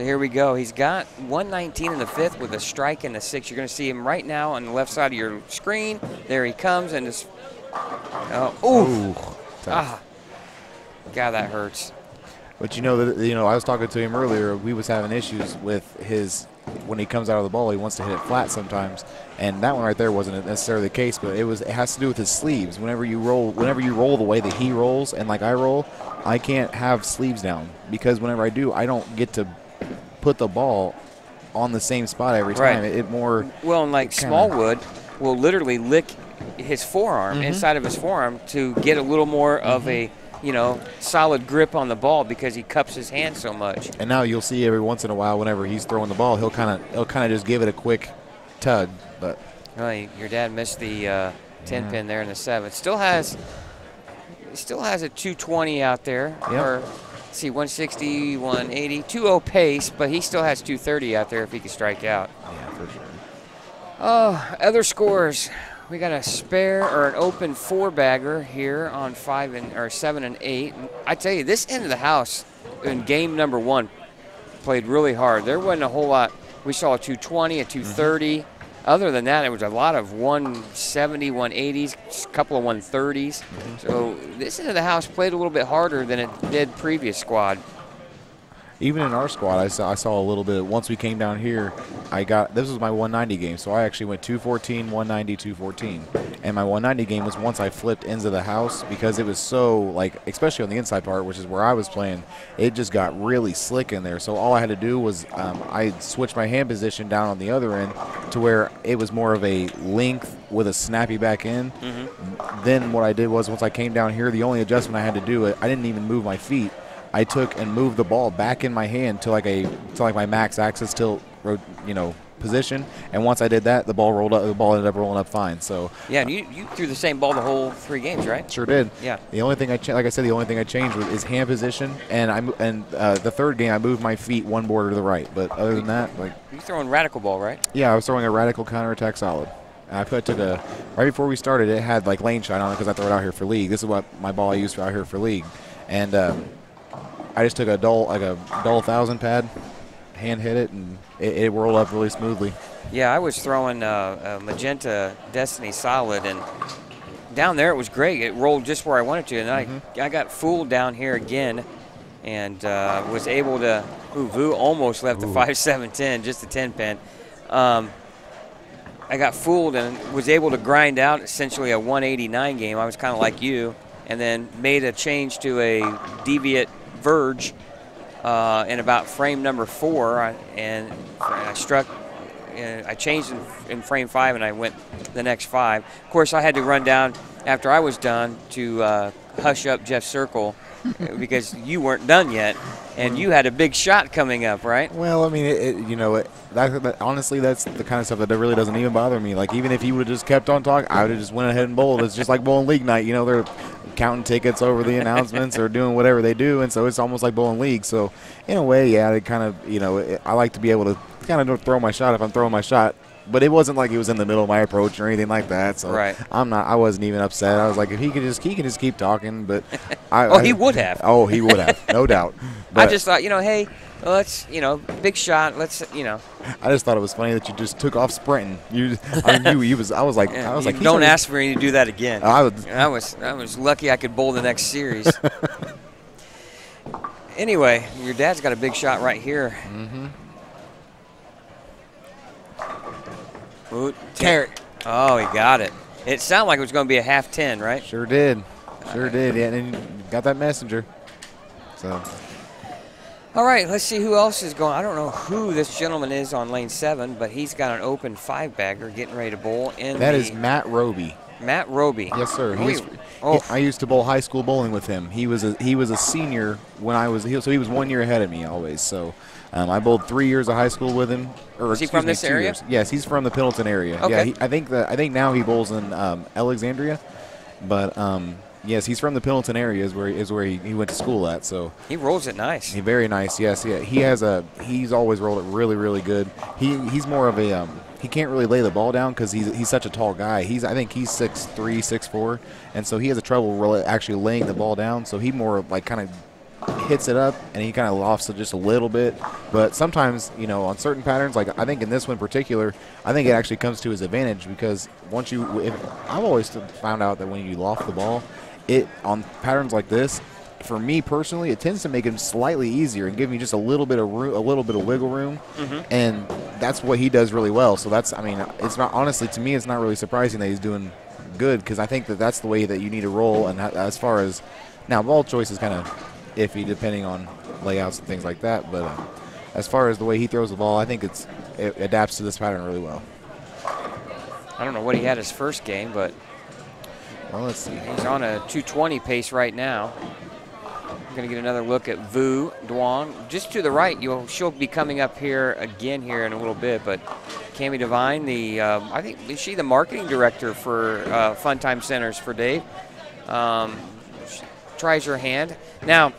here we go. He's got 119 in the 5th with a strike in the 6th. You're going to see him right now on the left side of your screen. There he comes and just. God, that hurts. But I was talking to him earlier. We was having issues with when he comes out of the ball, he wants to hit it flat sometimes, and that one right there wasn't necessarily the case. But it has to do with his sleeves. Whenever you roll the way that he rolls, and like I roll, I can't have sleeves down because whenever I do, I don't get to put the ball on the same spot every time. Right. And Smallwood will literally lick his forearm inside of his forearm to get a little more of a solid grip on the ball because he cups his hand so much. And now you'll see every once in a while whenever he's throwing the ball, he'll kind of just give it a quick tug. But your dad missed the 10 pin there in the 7th. Still has a 220 out there. Yep. Or, see, 160, 180, 2-0 pace, but he still has 230 out there if he can strike out. Yeah, for sure. Oh, other scores. We got a spare or an open 4-bagger here on 7 and 8. I tell you, this end of the house in game number 1 played really hard. There wasn't a whole lot. We saw a 220, a 230. Other than that, it was a lot of 170, 180s, a couple of 130s. So this end of the house played a little bit harder than it did previous squad. Even in our squad, I saw a little bit. Once we came down here, this was my 190 game, so I actually went 214, 190, 214. And my 190 game was once I flipped ends of the house because it was so, especially on the inside part, which is where I was playing, it just got really slick in there. So all I had to do was I switched my hand position down on the other end to where it was more of a length with a snappy back end. Then what I did was once I came down here, the only adjustment I had to do, I didn't even move my feet. I took and moved the ball back in my hand to my max axis tilt, position. And once I did that, the ball rolled up. The ball ended up rolling up fine. So yeah, and you threw the same ball the whole 3 games, right? Sure did. Yeah. The only thing the only thing I changed is hand position, and the third game I moved my feet 1 border to the right. But other than that, you're throwing radical ball, right? Yeah, I was throwing a radical counterattack solid. And I took right before we started, it had lane shine on it because I throw it out here for league. This is what my ball I use for out here for league, and I just took a dull 1,000 pad, hand hit it, and it whirled up really smoothly. Yeah, I was throwing a Magenta Destiny Solid, and down there it was great. It rolled just where I wanted to, and I got fooled down here again, and was able to. Vu almost left the 5-7-10, just a 10-pin. I got fooled and was able to grind out essentially a 189 game. I was kind of like you, and then made a change to a deviate verge in about frame number 4, and I struck. I changed in frame 5, and I went the next 5. Of course, I had to run down after I was done to hush up Jeff Circle because you weren't done yet, and you had a big shot coming up, right? Well, I mean, honestly, that's the kind of stuff that really doesn't even bother me. Like, even if he would have just kept on talking, I would have just went ahead and bowled. It's just like bowling league night. They're counting tickets over the announcements or doing whatever they do, and so it's almost like bowling league. So, in a way, yeah, it kind of, I like to be able to kind of throw my shot if I'm throwing my shot. But it wasn't like he was in the middle of my approach or anything like that. So right. I wasn't even upset. I was like, if he can just keep talking. But he would have. Oh, he would have, no doubt. But I just thought, hey, let's, big shot. Let's, I just thought it was funny that you just took off sprinting. I was like, don't ask for me to do that again. I was lucky I could bowl the next series. Anyway, your dad's got a big shot right here. Ooh, carrot. Oh, he got it. It sounded like it was going to be a half 10, right? Sure did. Sure did. Yeah, and you got that messenger. So. All right, let's see who else is going. I don't know who this gentleman is on lane 7, but he's got an open 5-bagger getting ready to bowl. That is Matt Roby. Matt Roby. Yes, sir. I used to bowl high school bowling with him. He was a senior when I was so he was 1 year ahead of me always. So I bowled 3 years of high school with him. Is he from this area? Yes, he's from the Pendleton area. Okay. Yeah, I think now he bowls in Alexandria, but yes, he's from the Pendleton area is where he went to school at. So he rolls it nice. He very nice. Yes, yeah. He's always rolled it really, really good. He's more of a he can't really lay the ball down because he's such a tall guy. I think he's 6'3", 6'4", and so he has a trouble actually laying the ball down. So he more like kind of hits it up and he kind of lofts it just a little bit. But sometimes, on certain patterns, like I think in this one in particular, I think it actually comes to his advantage because I've always found out that when you loft the ball, on patterns like this, for me personally, it tends to make him slightly easier and give me just a little bit of wiggle room, and that's what he does really well. So it's not, honestly, to me, it's not really surprising that he's doing good because I think that's the way that you need to roll. And as far as now, ball choice is kind of iffy depending on layouts and things like that, but as far as the way he throws the ball, I think it adapts to this pattern really well. I don't know what he had his first game, but well, let's see. He's on a 220 pace right now. I'm going to get another look at Vu Duong. Just to the right, she'll be coming up here again here in a little bit, but Cami Devine, I think, is she the marketing director for Fun Time Centers for Dave? She tries her hand. Now,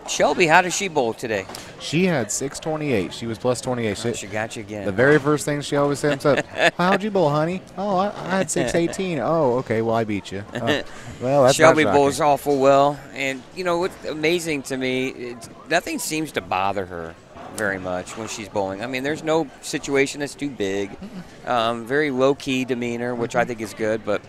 Shelby, how does she bowl today? She had 628. She was plus 28. Oh, she got you again. The very first thing she always says up, how'd you bowl, honey? Oh, I had 618. Oh, okay, well, I beat you. Well, that's Shelby bowls awful well. And, what's amazing to me, nothing seems to bother her very much when she's bowling. I mean, there's no situation that's too big. Very low-key demeanor, which I think is good. But,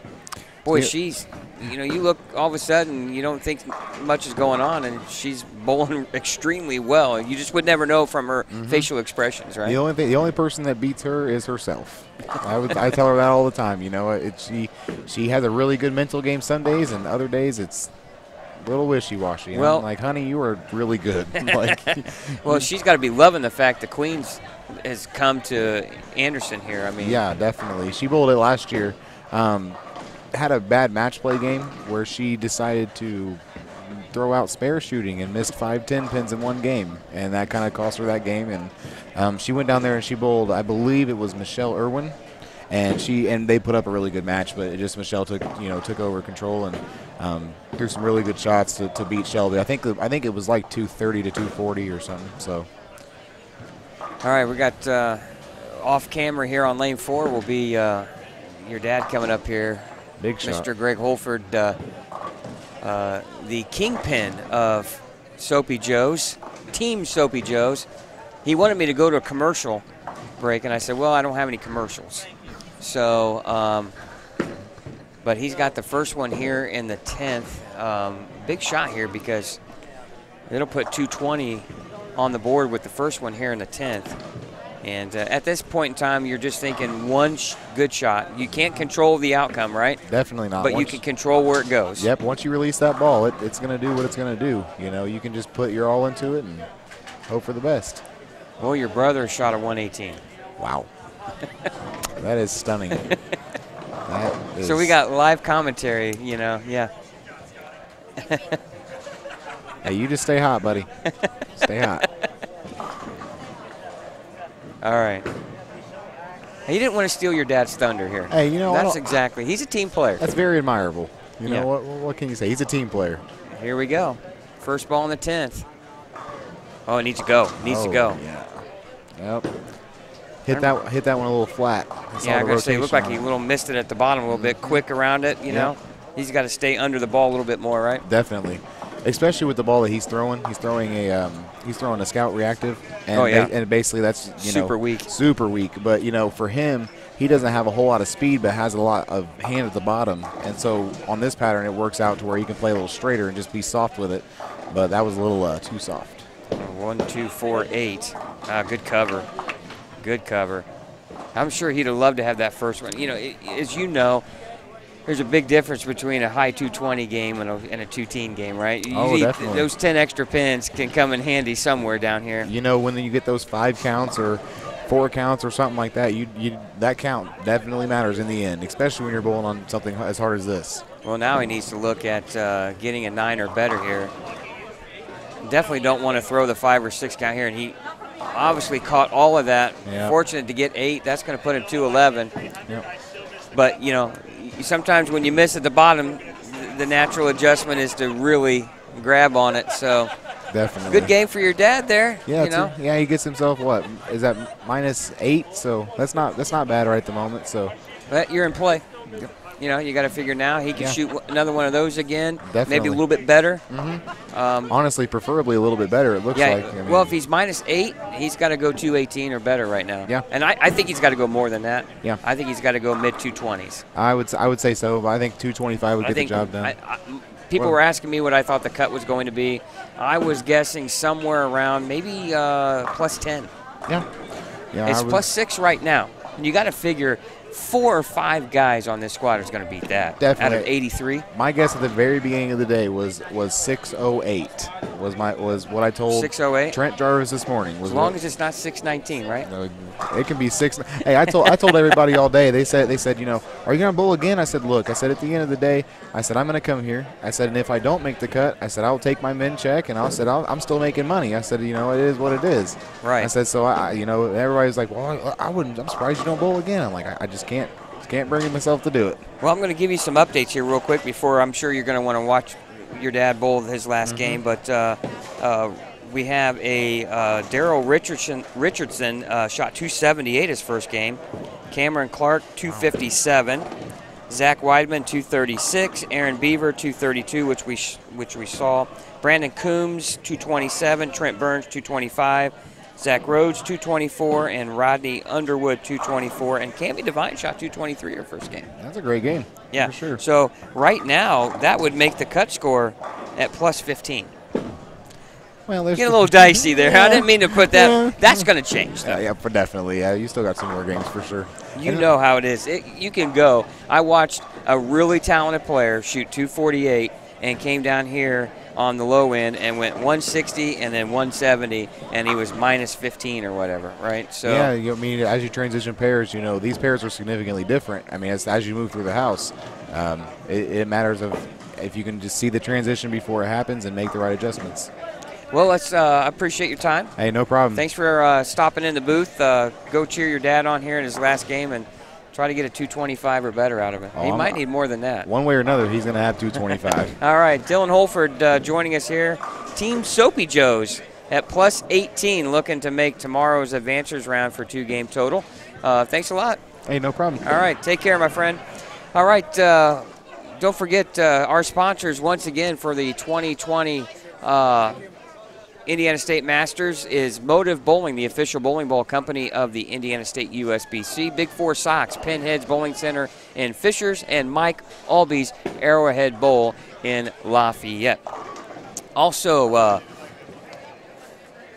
boy, she's... you look all of a sudden, you don't think much is going on, and she's bowling extremely well. You just would never know from her facial expressions, right? The only person that beats her is herself. I tell her that all the time. She has a really good mental game some days, and other days it's a little wishy-washy. Well, I'm like, honey, you are really good. Well, she's got to be loving the fact the Queens has come to Anderson here. I mean, yeah, definitely. She bowled it last year. Had a bad match play game where she decided to throw out spare shooting and missed 5-10 pins in one game, and that kind of cost her that game. And she went down there and she bowled, I believe it was Michelle Irwin, and they put up a really good match, but Michelle took over control and threw some really good shots to beat Shelby. I think it was like 230 to 240 or something. So all right, we got off camera here on lane 4 will be your dad coming up here. Big shot. Mr. Greg Holford, the kingpin of Soapy Joe's, Team Soapy Joe's. he wanted me to go to a commercial break, and I said, well, I don't have any commercials. So, but he's got the first one here in the 10th. Big shot here because it'll put 220 on the board with the first one here in the 10th. And at this point in time, you're just thinking one good shot. You can't control the outcome, right? Definitely not. But you can control where it goes. Yep, once you release that ball, it's going to do what it's going to do. You know, you can just put your all into it and hope for the best. Well, your brother shot a 118. Wow. That is stunning. That is. So we got live commentary, you know, yeah. Hey, you just stay hot, buddy. Stay hot. All right. He didn't want to steal your dad's thunder here. Hey, you know, that's exactly. He's a team player. That's very admirable. You know, what can you say? He's a team player. Here we go. First ball in the 10th. Oh, it needs to go. Needs to go. Yeah. Yep. Hit that one a little flat. Yeah, I gotta say, it looked like he missed it at the bottom a little bit, quick around it. You know, he's got to stay under the ball a little bit more, right? Definitely, especially with the ball that he's throwing. He's throwing a Scout Reactive, and and basically that's super weak. Super weak. But for him, he doesn't have a whole lot of speed, but has a lot of hand at the bottom. And so on this pattern, it works out to where he can play a little straighter and just be soft with it. But that was a little too soft. 1, 2, 4, 8. Good cover. Good cover. I'm sure he'd have loved to have that first one. As you know, there's a big difference between a high 220 game and a 210 game, right? Definitely. Those 10 extra pins can come in handy somewhere down here. When you get those 5 counts or 4 counts or something like that, that count definitely matters in the end, especially when you're bowling on something as hard as this. Well, now he needs to look at getting a 9 or better here. Definitely don't want to throw the 5 or 6 count here, and he obviously caught all of that. Yep. Fortunate to get 8. That's going to put him 211. Yep. But, sometimes when you miss at the bottom, the natural adjustment is to really grab on it. So definitely good game for your dad there. Yeah, he gets himself what is that -8? So that's not bad right at the moment. So but you're in play. Yep. You got to figure now he can shoot another one of those again. Definitely. Maybe a little bit better. Honestly, preferably a little bit better. It looks like. Well, if he's -8, he's got to go 218 or better right now. Yeah. And I think he's got to go more than that. Yeah. I think he's got to go mid-220s. I would say so, but I think 225 would get the job done. People were asking me what I thought the cut was going to be. I was guessing somewhere around maybe +10. Yeah. It's +6 right now. And you got to figure 4 or 5 guys on this squad is going to beat that. Definitely. Out of 83. My guess at the very beginning of the day was 608. Was what I told 608. Trent Jarvis this morning. As long as it's not 619, right? No, it can be 6. Hey, I told everybody all day. They said, are you gonna bowl again? I said, look, at the end of the day, I'm gonna come here. I said, and if I don't make the cut, I'll take my min check, and I'm still making money. I said, it is what it is. Right. I said, so everybody's like, well, I'm surprised you don't bowl again. I'm like, I just can't bring myself to do it. Well, I'm going to give you some updates here real quick before I'm sure you're going to want to watch your dad bowl his last game. But we have a Daryl Richardson shot 278 his first game. Cameron Clark 257. Zach Weidman 236. Aaron Beaver 232, which we saw. Brandon Coombs 227. Trent Burns 225. Zach Rhodes, 224, and Rodney Underwood, 224. And Cammy Devine shot 223 her first game. That's a great game. Yeah. For sure. So right now, that would make the cut score at +15. Well, there's Get a little dicey there. Yeah. I didn't mean to put that. Yeah. That's going to change, though. Yeah, definitely. Yeah, you still got some more games for sure. You know how it is. You can go. I watched a really talented player shoot 248 and came down here on the low end and went 160 and then 170, and he was -15 or whatever, right? So yeah, as you transition pairs, these pairs are significantly different. As you move through the house, it matters if you can just see the transition before it happens and make the right adjustments. Well, let's appreciate your time. Hey, no problem. Thanks for stopping in the booth. Go cheer your dad on here in his last game and try to get a 225 or better out of him. He might need more than that. One way or another, he's going to have 225. All right, Dylan Holford joining us here. Team Soapy Joes at +18, looking to make tomorrow's advancers round for 2-game total. Thanks a lot. Hey, no problem. All right, take care, my friend. All right, don't forget our sponsors once again for the 2020 Indiana State Masters is Motive Bowling, the official bowling ball company of the Indiana State USBC. Big Four Sox, Pinheads Bowling Center in Fishers, and Mike Alby's Arrowhead Bowl in Lafayette. Also,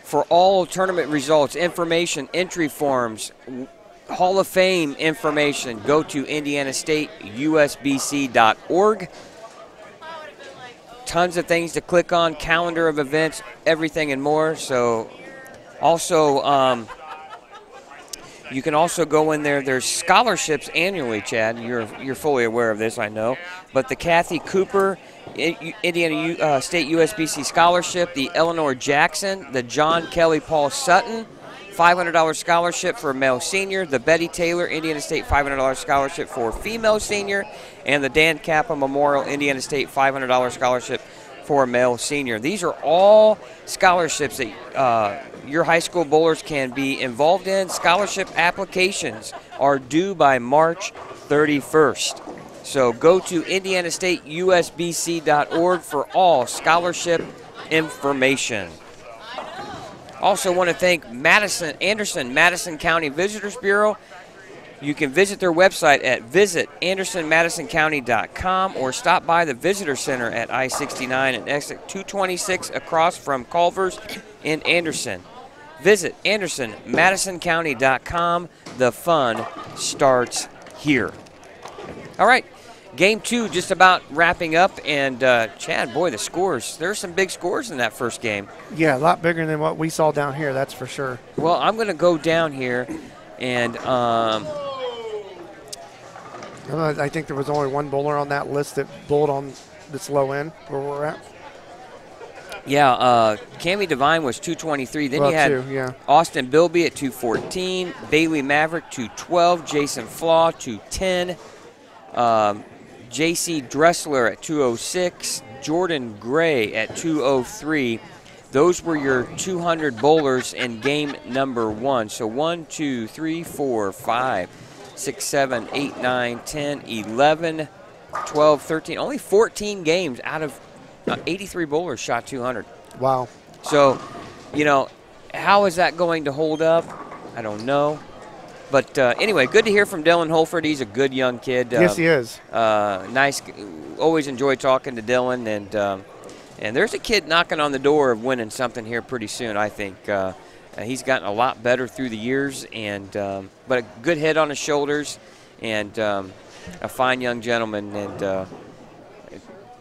for all tournament results, information, entry forms, Hall of Fame information, go to indianastateusbc.org. Tons of things to click on, calendar of events, everything and more. So also, you can also go in there. There's scholarships annually, Chad. You're fully aware of this, I know. But the Kathy Cooper Indiana State USBC Scholarship, the Eleanor Jackson, the John Kelly Paul Sutton $500 scholarship for male senior, the Betty Taylor Indiana State $500 scholarship for female senior, and the Dan Kappa Memorial Indiana State $500 scholarship for male senior. These are all scholarships that your high school bowlers can be involved in. Scholarship applications are due by March 31st. So go to indianastateusbc.org for all scholarship information. Also want to thank Madison County Visitors Bureau. You can visit their website at visitandersonmadisoncounty.com or stop by the Visitor Center at I-69 and exit 226 across from Culver's in Anderson. Visit AndersonMadisonCounty.com. The fun starts here. All right. Game 2 just about wrapping up, and Chad, boy, the scores. There's some big scores in that first game. Yeah, a lot bigger than what we saw down here, that's for sure. Well, I'm going to go down here, and I think there was only one bowler on that list that bowled on this low end where we're at. Yeah, Cammie Devine was 223. Then you had Austin Bilby at 214, Bailey Maverick 212, Jason Flaw 210, J.C. Dressler at 206, Jordan Gray at 203. Those were your 200 bowlers in game number 1. So 1, 2, 3, 4, 5, 6, 7, 8, 9, 10, 11, 12, 13. Only 14 games out of 83 bowlers shot 200. Wow. So, you know, how is that going to hold up? I don't know. But anyway, good to hear from Dylan Holford. He's a good young kid. Yes, he is. Nice. Always enjoy talking to Dylan. And there's a kid knocking on the door of winning something here pretty soon, I think. He's gotten a lot better through the years, but a good head on his shoulders and a fine young gentleman. And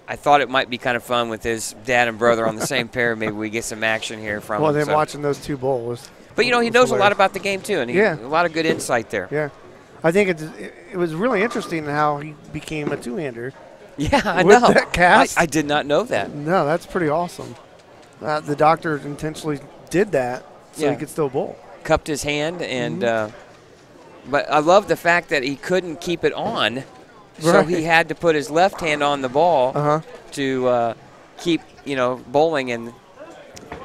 I thought it might be kind of fun with his dad and brother on the same pair. Maybe we get some action here from him. Well, then watching those two bowls. But, you know, he knows a lot about the game, too, and a lot of good insight there. Yeah. I think it was really interesting how he became a two-hander. Yeah, I with know. That cast. I did not know that. No, that's pretty awesome. The doctor intentionally did that so he could still bowl. Cupped his hand, and but I love the fact that he couldn't keep it on, so he had to put his left hand on the ball to keep, you know, bowling, and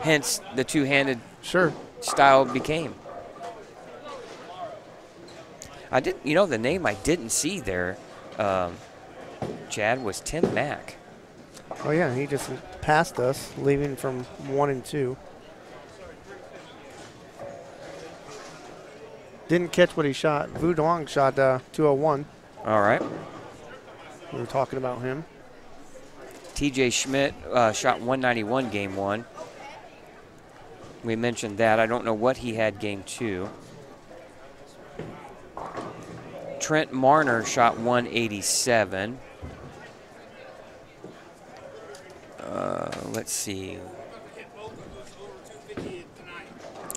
hence the two-handed style became. I did, you know, the name I didn't see there, Chad, was Tim Mack. Oh yeah, he just passed us, leaving from 1 and 2. Didn't catch what he shot. Vu Duong shot 201. All right. We were talking about him. TJ Schmidt shot 191 game 1. We mentioned that. I don't know what he had game 2. Trent Marner shot 187. Let's see.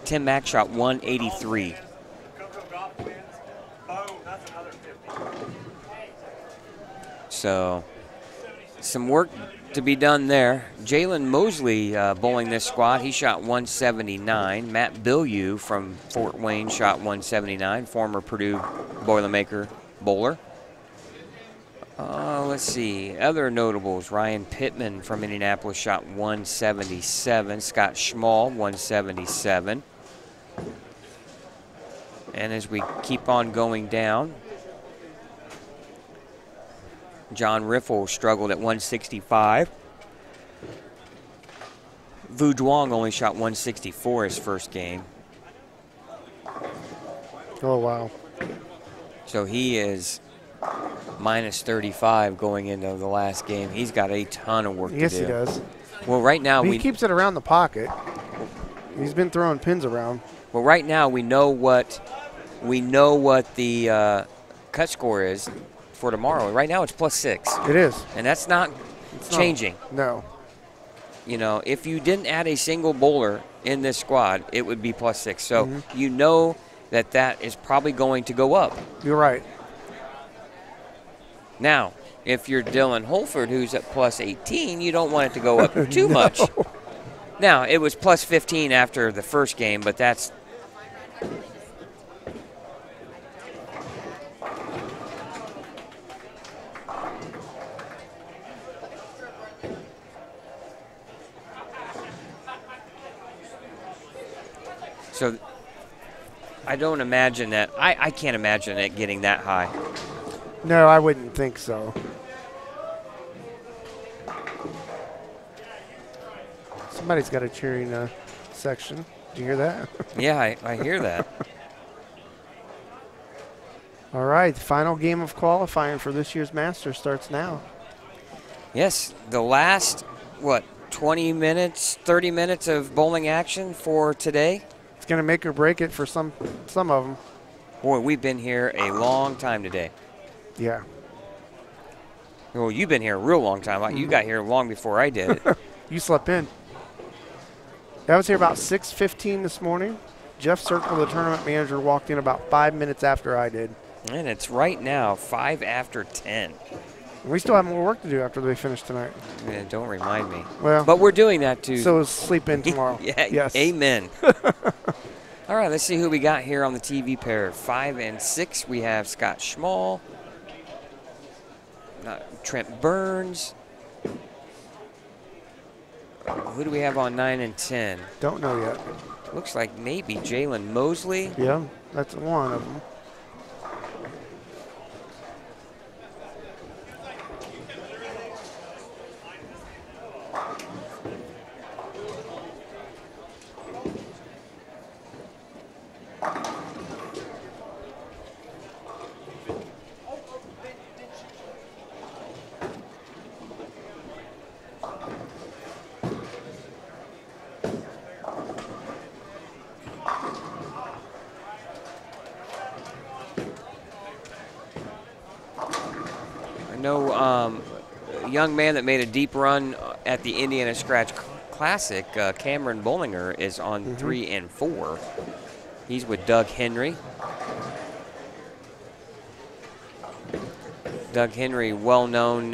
Tim Mack shot 183. So, some work to be done there. Jalen Mosley bowling this squad. He shot 179. Matt Bilyeu from Fort Wayne shot 179. Former Purdue Boilermaker bowler. Let's see. Other notables. Ryan Pittman from Indianapolis shot 177. Scott Schmall, 177. And as we keep on going down, John Riffle struggled at 165. Vu Duong only shot 164 his first game. Oh, wow. So he is minus 35 going into the last game. He's got a ton of work to do. Yes, he does. Well, right now He keeps it around the pocket. He's been throwing pins around. Well, right now we know what the cut score is for tomorrow. Right now it's +6. It is. And that's not changing. No. You know, if you didn't add a single bowler in this squad, it would be +6. So you know that is probably going to go up. You're right. Now, if you're Dylan Holford, who's at +18, you don't want it to go up too much. Now, it was +15 after the first game, but that's so I don't imagine that. I can't imagine it getting that high. No, I wouldn't think so. Somebody's got a cheering section. Did you hear that? Yeah, I hear that. All right, the final game of qualifying for this year's Masters starts now. Yes, the last, 20 minutes, 30 minutes of bowling action for today? It's going to make or break it for some of them. Boy, we've been here a long time today. Yeah. Well, you've been here a real long time. You got here long before I did it. You slept in. I was here about 6:15 this morning. Jeff Circle, the tournament manager, walked in about 5 minutes after I did. And it's right now 5 after 10. We still have more work to do after they finish tonight. Man, don't remind me. Well, but we're doing that too. So is sleep in tomorrow. Yeah, yes. Amen. All right, let's see who we got here on the TV pair. 5 and 6, we have Scott Schmall, Trent Burns. Who do we have on 9 and 10? Don't know yet. Looks like maybe Jalen Mosley. Yeah, that's one of them. A young man that made a deep run at the Indiana Scratch Classic, Cameron Bollinger, is on 3 and 4. He's with Doug Henry. Doug Henry, well-known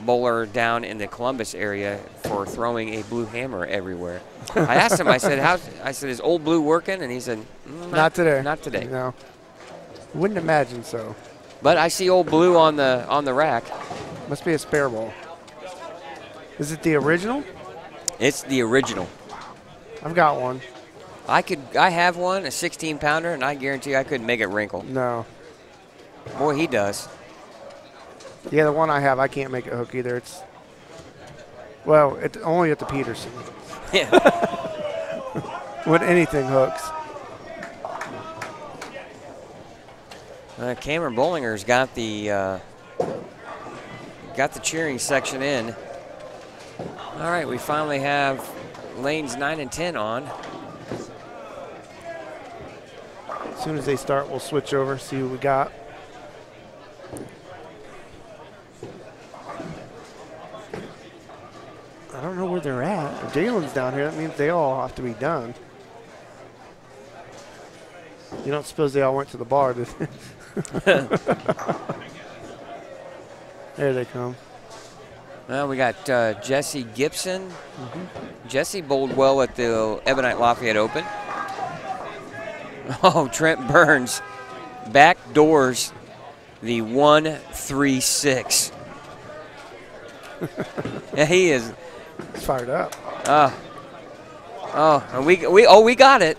bowler down in the Columbus area for throwing a blue hammer everywhere. I asked him, I said, is Old Blue working? And he said, not today. Not today. No. Wouldn't imagine so. But I see Old Blue on the rack. Must be a spare ball. Is it the original? It's the original. I've got one. I have one, a 16-pounder, and I guarantee I couldn't make it wrinkle. No. Boy, he does. Yeah, the one I have, I can't make it hook either. It's, well, it's only at the Peterson. Yeah. When anything hooks. Cameron Bollinger's got the cheering section in. All right, we finally have lanes 9 and 10 on. As soon as they start, we'll switch over, see what we got. I don't know where they're at. If Jalen's down here, that means they all have to be done. You don't suppose they all went to the bar, did they? There they come. Well, we got Jesse Gibson. Jesse bowled well at the Ebonite Lafayette Open. Oh, Trent Burns backdoors the 1-3-6. Yeah, he is. He's fired up. And we got it.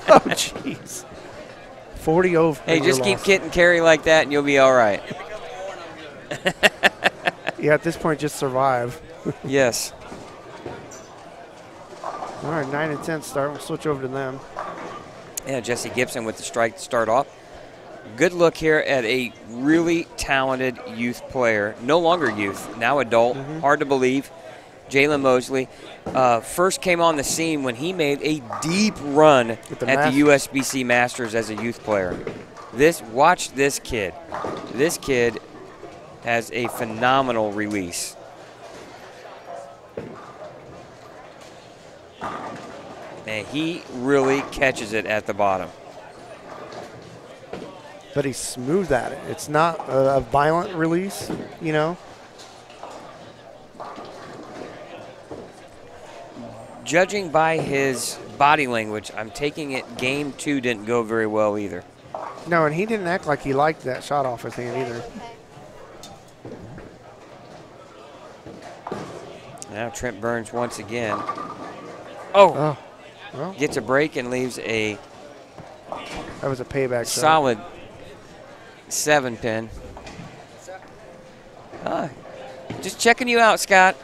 Oh, jeez. 40 over. Hey, just keep kit and carry like that, and you'll be all right. Yeah, at this point, just survive. Yes. All right, 9 and 10 start. We'll switch over to them. Yeah, Jesse Gibson with the strike to start off. Good look here at a really talented youth player. No longer youth, now adult. Hard to believe. Jalen Mosley first came on the scene when he made a deep run at the USBC Masters as a youth player. Watch this kid. This kid has a phenomenal release. And he really catches it at the bottom. But he's smooth at it. It's not a violent release, you know. Judging by his body language, I'm taking it game 2 didn't go very well either. No, and he didn't act like he liked that shot off his hand either. Now Trent Burns once again. Oh. Well, Gets a break and leaves a that was a payback shot. solid 7-pin. Just checking you out, Scott.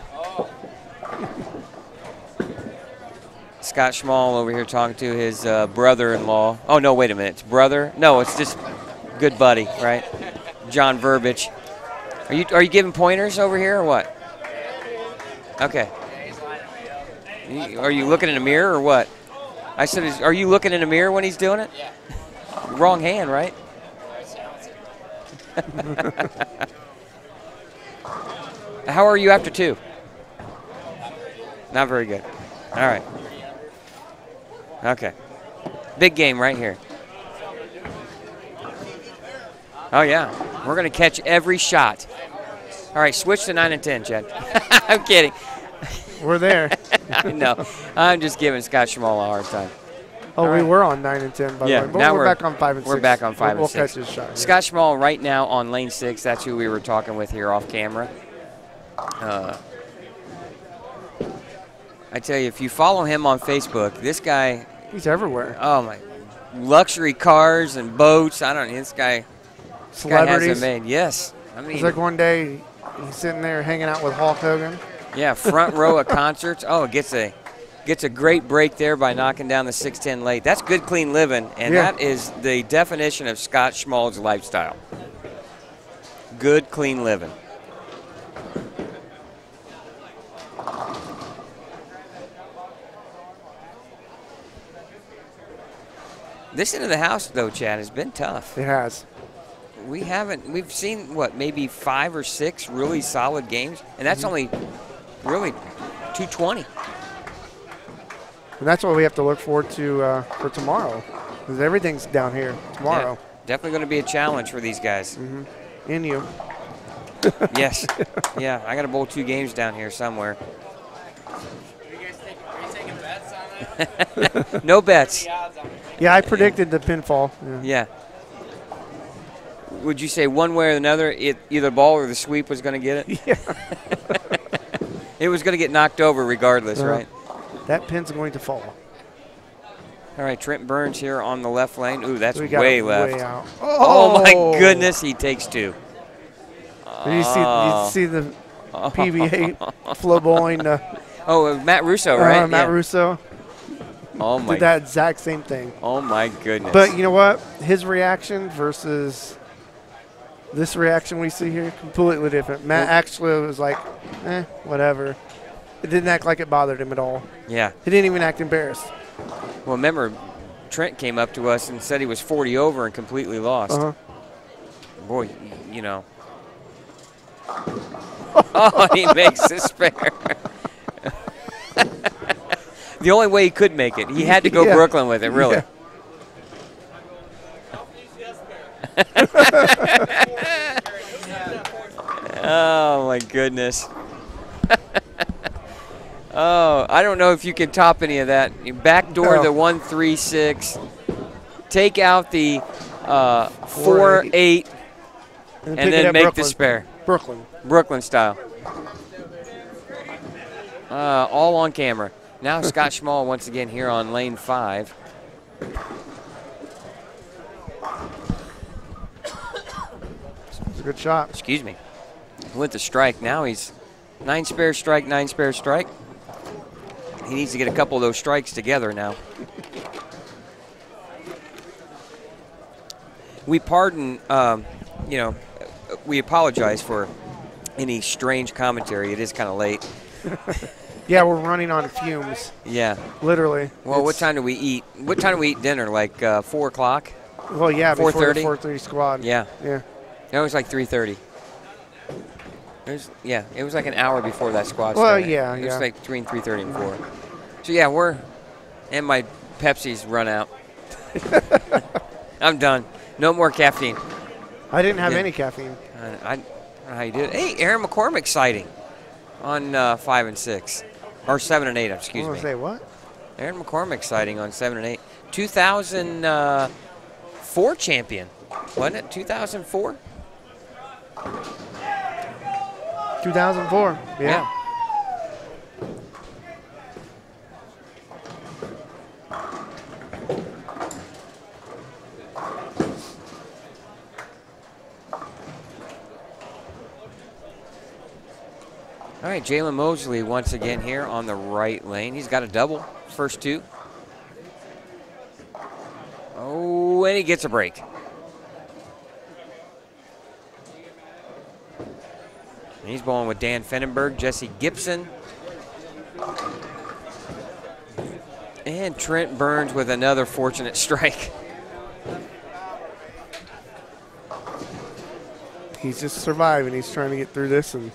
Scott Schmall over here talking to his brother-in-law. Oh, no, wait a minute. It's brother? No, it's just good buddy, right? John Verbic. Are you giving pointers over here or what? Okay. Are you looking in a mirror or what? I said, are you looking in a mirror when he's doing it? Yeah. Wrong hand, right? How are you after 2? Not very good. All right. Okay. Big game right here. Oh, yeah. We're going to catch every shot. All right, switch to 9 and 10, Chad. I'm kidding. We're there. I know. I'm just giving Scott Schmall a hard time. Oh, we were on 9 and 10, by the way. But now we're back on 5 and 6. We're back on 5 and 6. We'll catch his shot. Scott Schmall right now on lane 6. That's who we were talking with here off camera. I tell you, if you follow him on Facebook, this guy. He's everywhere. Oh, my. Luxury cars and boats. I don't know. This guy Celebrities. has it made. Yes. I mean, it's like one day he's sitting there hanging out with Hulk Hogan. Yeah, front row of concerts. Oh, gets a great break there by knocking down the 610 late. That's good, clean living, and that is the definition of Scott Schmall's lifestyle. Good, clean living. This end of the house, though, Chad, has been tough. It has. We've seen, what, maybe 5 or 6 really solid games, and that's only really 220. And that's what we have to look forward to for tomorrow, because everything's down here tomorrow. Yeah, definitely going to be a challenge for these guys. And you. Yes. Yeah, I got to bowl 2 games down here somewhere. Are you taking bets on that? No bets. Yeah, I predicted the pinfall. Yeah. Would you say one way or another, either ball or the sweep was going to get it? Yeah. It was going to get knocked over regardless, right? That pin's going to fall. All right, Trent Burns here on the left lane. Ooh, that's way left. Way out. Oh, my goodness, he takes 2. Did you see the PBA flow bowling? Matt Russo, right? Matt Russo. Oh my! Did that exact same thing. Oh my goodness! But you know what? His reaction versus this reaction we see here, completely different. Matt actually was like, whatever. It didn't act like it bothered him at all. Yeah. He didn't even act embarrassed. Well, remember, Trent came up to us and said he was 40 over and completely lost. Boy, you know. Oh, he makes the spare. The only way he could make it. He had to go Brooklyn with it, really. Oh, my goodness. Oh, I don't know if you can top any of that. You backdoor the 1-3-6, take out the 4-8, and then make the spare. Brooklyn style. All on camera. Now Scott Schmall once again here on lane 5. It's a good shot. Excuse me. with the strike. Now he's 9 spare strike, 9 spare strike. He needs to get a couple of those strikes together now. We pardon, you know, we apologize for any strange commentary. It is kind of late. Yeah, we're running on fumes, Yeah. literally. Well, what It's- time do we eat? What time do we eat dinner? Like 4 o'clock? Well, yeah, before the 4:30? 4:30 squad. Yeah. Yeah. No, it was like 3:30. It was like an hour before that squad Well, started. yeah, It was yeah. like between 3:30 and 4. So yeah, and my Pepsi's run out. I'm done. No more caffeine. I didn't have Yeah. any caffeine. I don't know how you did it. Hey, Aaron McCormick sighting on 5 and 6. Or 7 and 8, I excuse was me. going to say, what? Aaron McCormick sighting on 7 and 8. 2004 champion, wasn't it? 2004? 2004. Yeah. All right, Jalen Mosley once again here on the right lane. He's got a double, first 2. Oh, and he gets a break. And he's bowling with Dan Fennenberg, Jesse Gibson, and Trent Burns with another fortunate strike. He's just surviving. He's trying to get through this and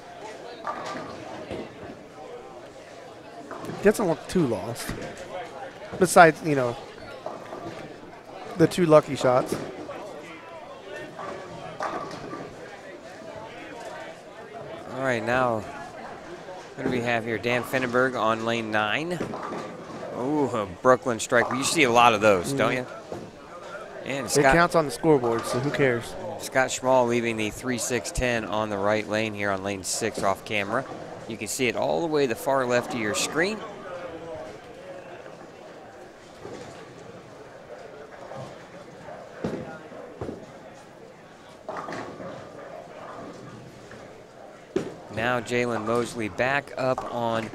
doesn't look too lost. Besides, you know, the 2 lucky shots. All right, now what do we have here? Dan Fennenberg on lane 9. Ooh, a Brooklyn strike. You see a lot of those, don't you? And It Scott, counts on the scoreboard, so who cares? Scott Schmall leaving the 3-6-10 on the right lane here on lane 6 off camera. You can see it all the way the far left of your screen. Now Jalen Mosley back up on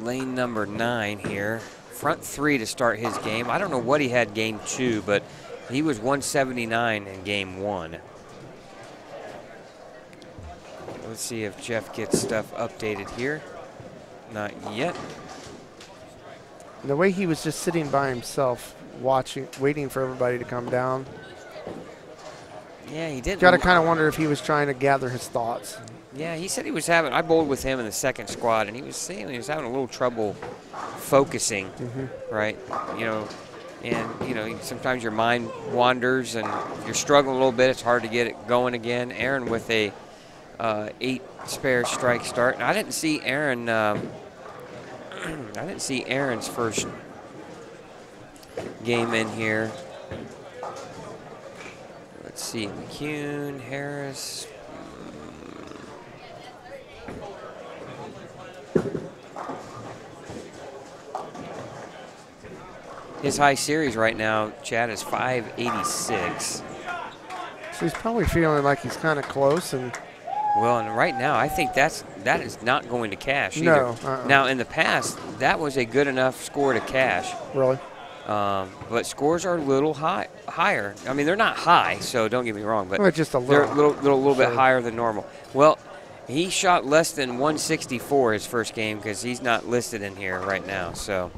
lane number 9 here. Front 3 to start his game. I don't know what he had game 2, but he was 179 in game 1. Let's see if Jeff gets stuff updated here. Not yet. And the way he was just sitting by himself, watching, waiting for everybody to come down. Yeah, he did. Got to kind of wonder if he was trying to gather his thoughts. Yeah, he said he was having. I bowled with him in the second squad, and he was saying he was having a little trouble focusing. Right, you know, and you know sometimes your mind wanders, and you're struggling a little bit. It's hard to get it going again. Aaron with a 8 spare strike start. And I didn't see Aaron. I didn't see Aaron's first game in here. Let's see, McCune, Harris. His high series right now, Chad, is 586. So he's probably feeling like he's kind of close. And Well, and right now, I think that is not going to cash either. No, Now, in the past, that was a good enough score to cash. really, But scores are a little higher. I mean, they're not high, so don't get me wrong, but well, just a they're little. a little bit So- higher than normal. Well, he shot less than 164 his first game because he's not listed in here right now. So,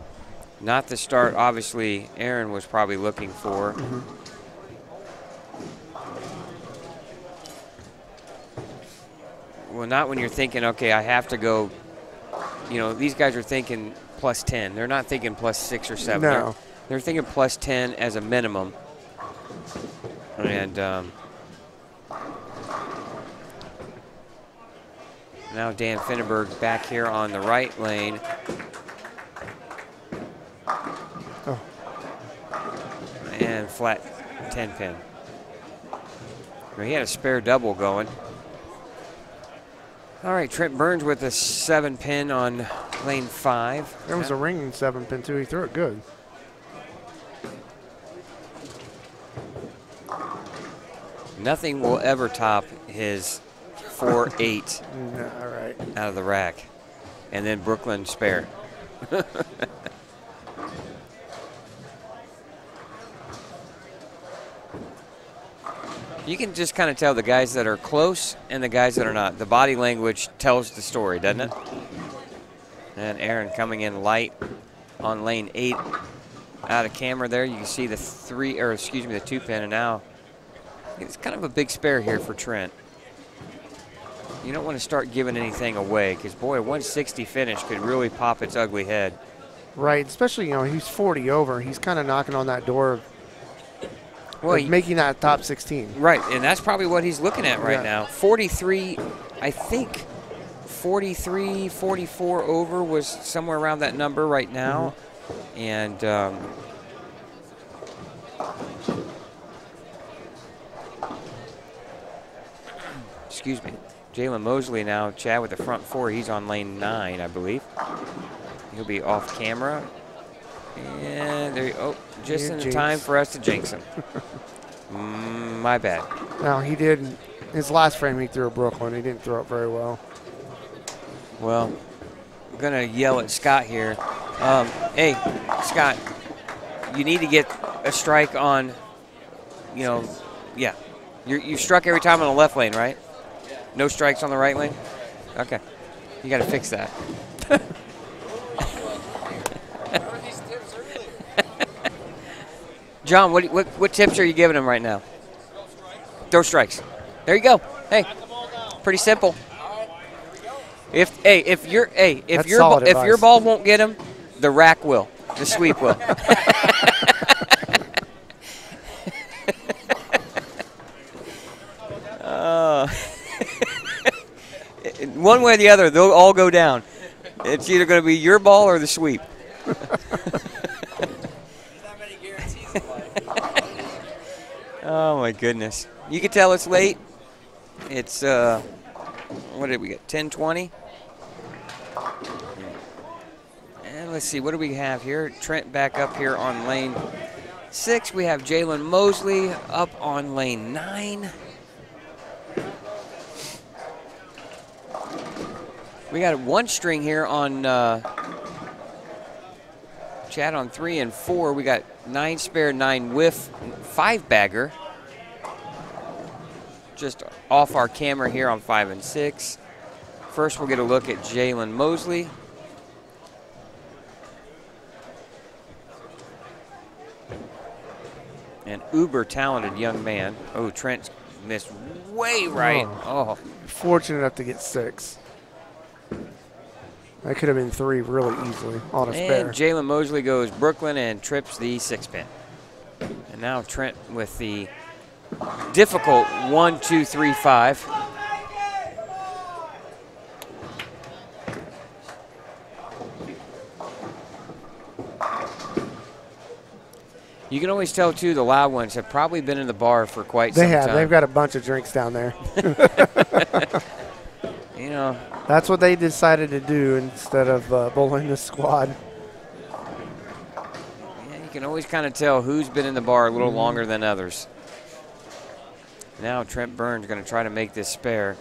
not the start, obviously, Aaron was probably looking for. Well, not when you're thinking, okay, I have to go. You know, these guys are thinking plus 10. They're not thinking plus 6 or 7. No. They're thinking plus 10 as a minimum. And now Dan Fennenberg back here on the right lane. Oh. And flat 10 pin. Well, he had a spare double going. All right, Trent Burns with a 7 pin on lane 5. There was a ringing 7 pin too. He threw it good. Nothing will ever top his 4-8 All right. out of the rack. And then Brooklyn spare. You can just kind of tell the guys that are close and the guys that are not. The body language tells the story, doesn't it? And Aaron coming in light on lane 8. Out of camera there, you can see the 2 pin, and now it's kind of a big spare here for Trent. You don't want to start giving anything away because, boy, a 160 finish could really pop its ugly head. Right, especially, he's 40 over. He's kind of knocking on that door of making that top 16. Right, and that's probably what he's looking at right Yeah. now. 43, I think 43, 44 over was somewhere around that number right now. And excuse me, Jalen Mosley now, Chad with the front 4. He's on lane 9, I believe. He'll be off camera. And there you go. Just in time for us to jinx him. My bad. No, he did. His last frame, he threw a Brooklyn. He didn't throw it very well. Well, I'm going to yell at Scott here. Hey, Scott, you need to get a strike on, yeah. You struck every time on the left lane, right? No strikes on the right lane? Okay. You got to fix that. John, what tips are you giving him right now? Throw strikes. There you go. Hey, pretty simple. If your ball won't get him, the rack will. The sweep will. One way or the other, they'll all go down. It's either going to be your ball or the sweep. Oh my goodness! You can tell it's late. It's what did we get? 10:20. And let's see, what do we have here? Trent back up here on lane 6. We have Jalen Mosley up on lane 9. We got one string here on Chad on 3 and 4. We got 9 spare, 9 whiff, 5 bagger. Just off our camera here on 5 and 6. First, we'll get a look at Jalen Mosley. An uber talented young man. Oh, Trent missed way right. Oh. Fortunate enough to get 6. That could have been 3 really easily on a spare. And Jalen Mosley goes Brooklyn and trips the 6-pin. And now Trent with the difficult 1, 2, 3, 5. You can always tell, too, the loud ones have probably been in the bar for quite some time. They have. They've got a bunch of drinks down there. You know. That's what they decided to do instead of bowling the squad. Yeah, you can always kind of tell who's been in the bar a little longer than others. Now Trent Burns going to try to make this spare.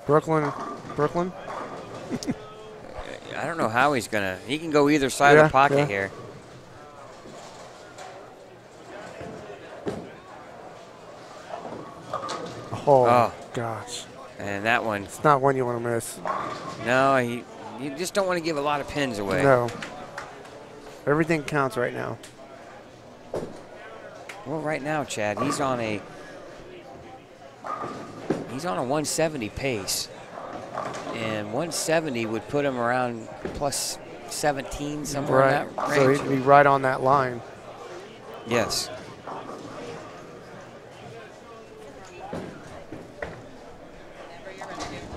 Brooklyn. I don't know how he's going to. He can go either side of the pocket here. Oh, gosh. And that one. It's not one you want to miss. No, you just don't want to give a lot of pins away. No. Everything counts right now. Well, right now, Chad, he's on a 170 pace. And 170 would put him around plus 17, somewhere in that range. So he'd be right on that line. Yes.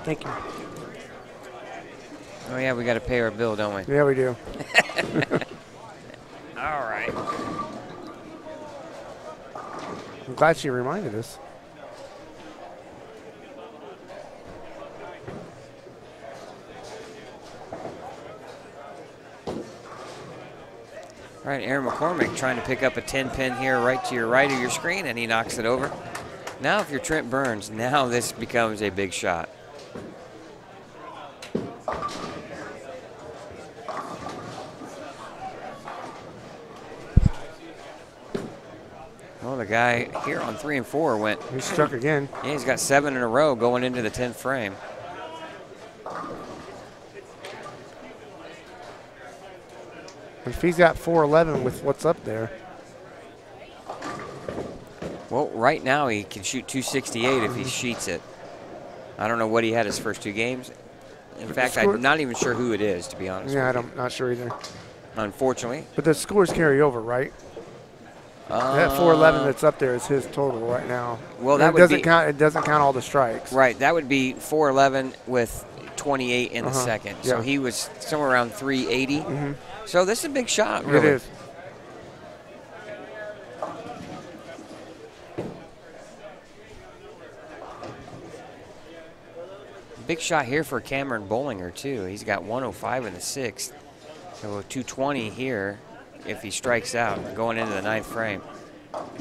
Thank you. Oh, yeah, we got to pay our bill, don't we? Yeah, we do. All right. I'm glad she reminded us. All All right, Aaron McCormick trying to pick up a 10-pin here right to your right of your screen, and he knocks it over. Now if you're Trent Burns, now this becomes a big shot. Well, the guy here on 3 and 4 went. He struck again. Yeah, he's got 7 in a row going into the 10th frame. If he's got 411 with what's up there. Well, right now he can shoot 268 if he sheets it. I don't know what he had his first 2 games. In fact, I'm not even sure who it is, to be honest. Yeah, I'm not sure either. Unfortunately. But the scores carry over, right? That 411 that's up there is his total right now. Well, that it would doesn't be, count. It doesn't count all the strikes. Right, that would be 411 with 28 in the second. So Yeah. he was somewhere around 380. So this is a big shot, really. It is. Big shot here for Cameron Bollinger, too. He's got 105 in the 6th. So 220 here if he strikes out going into the 9th frame.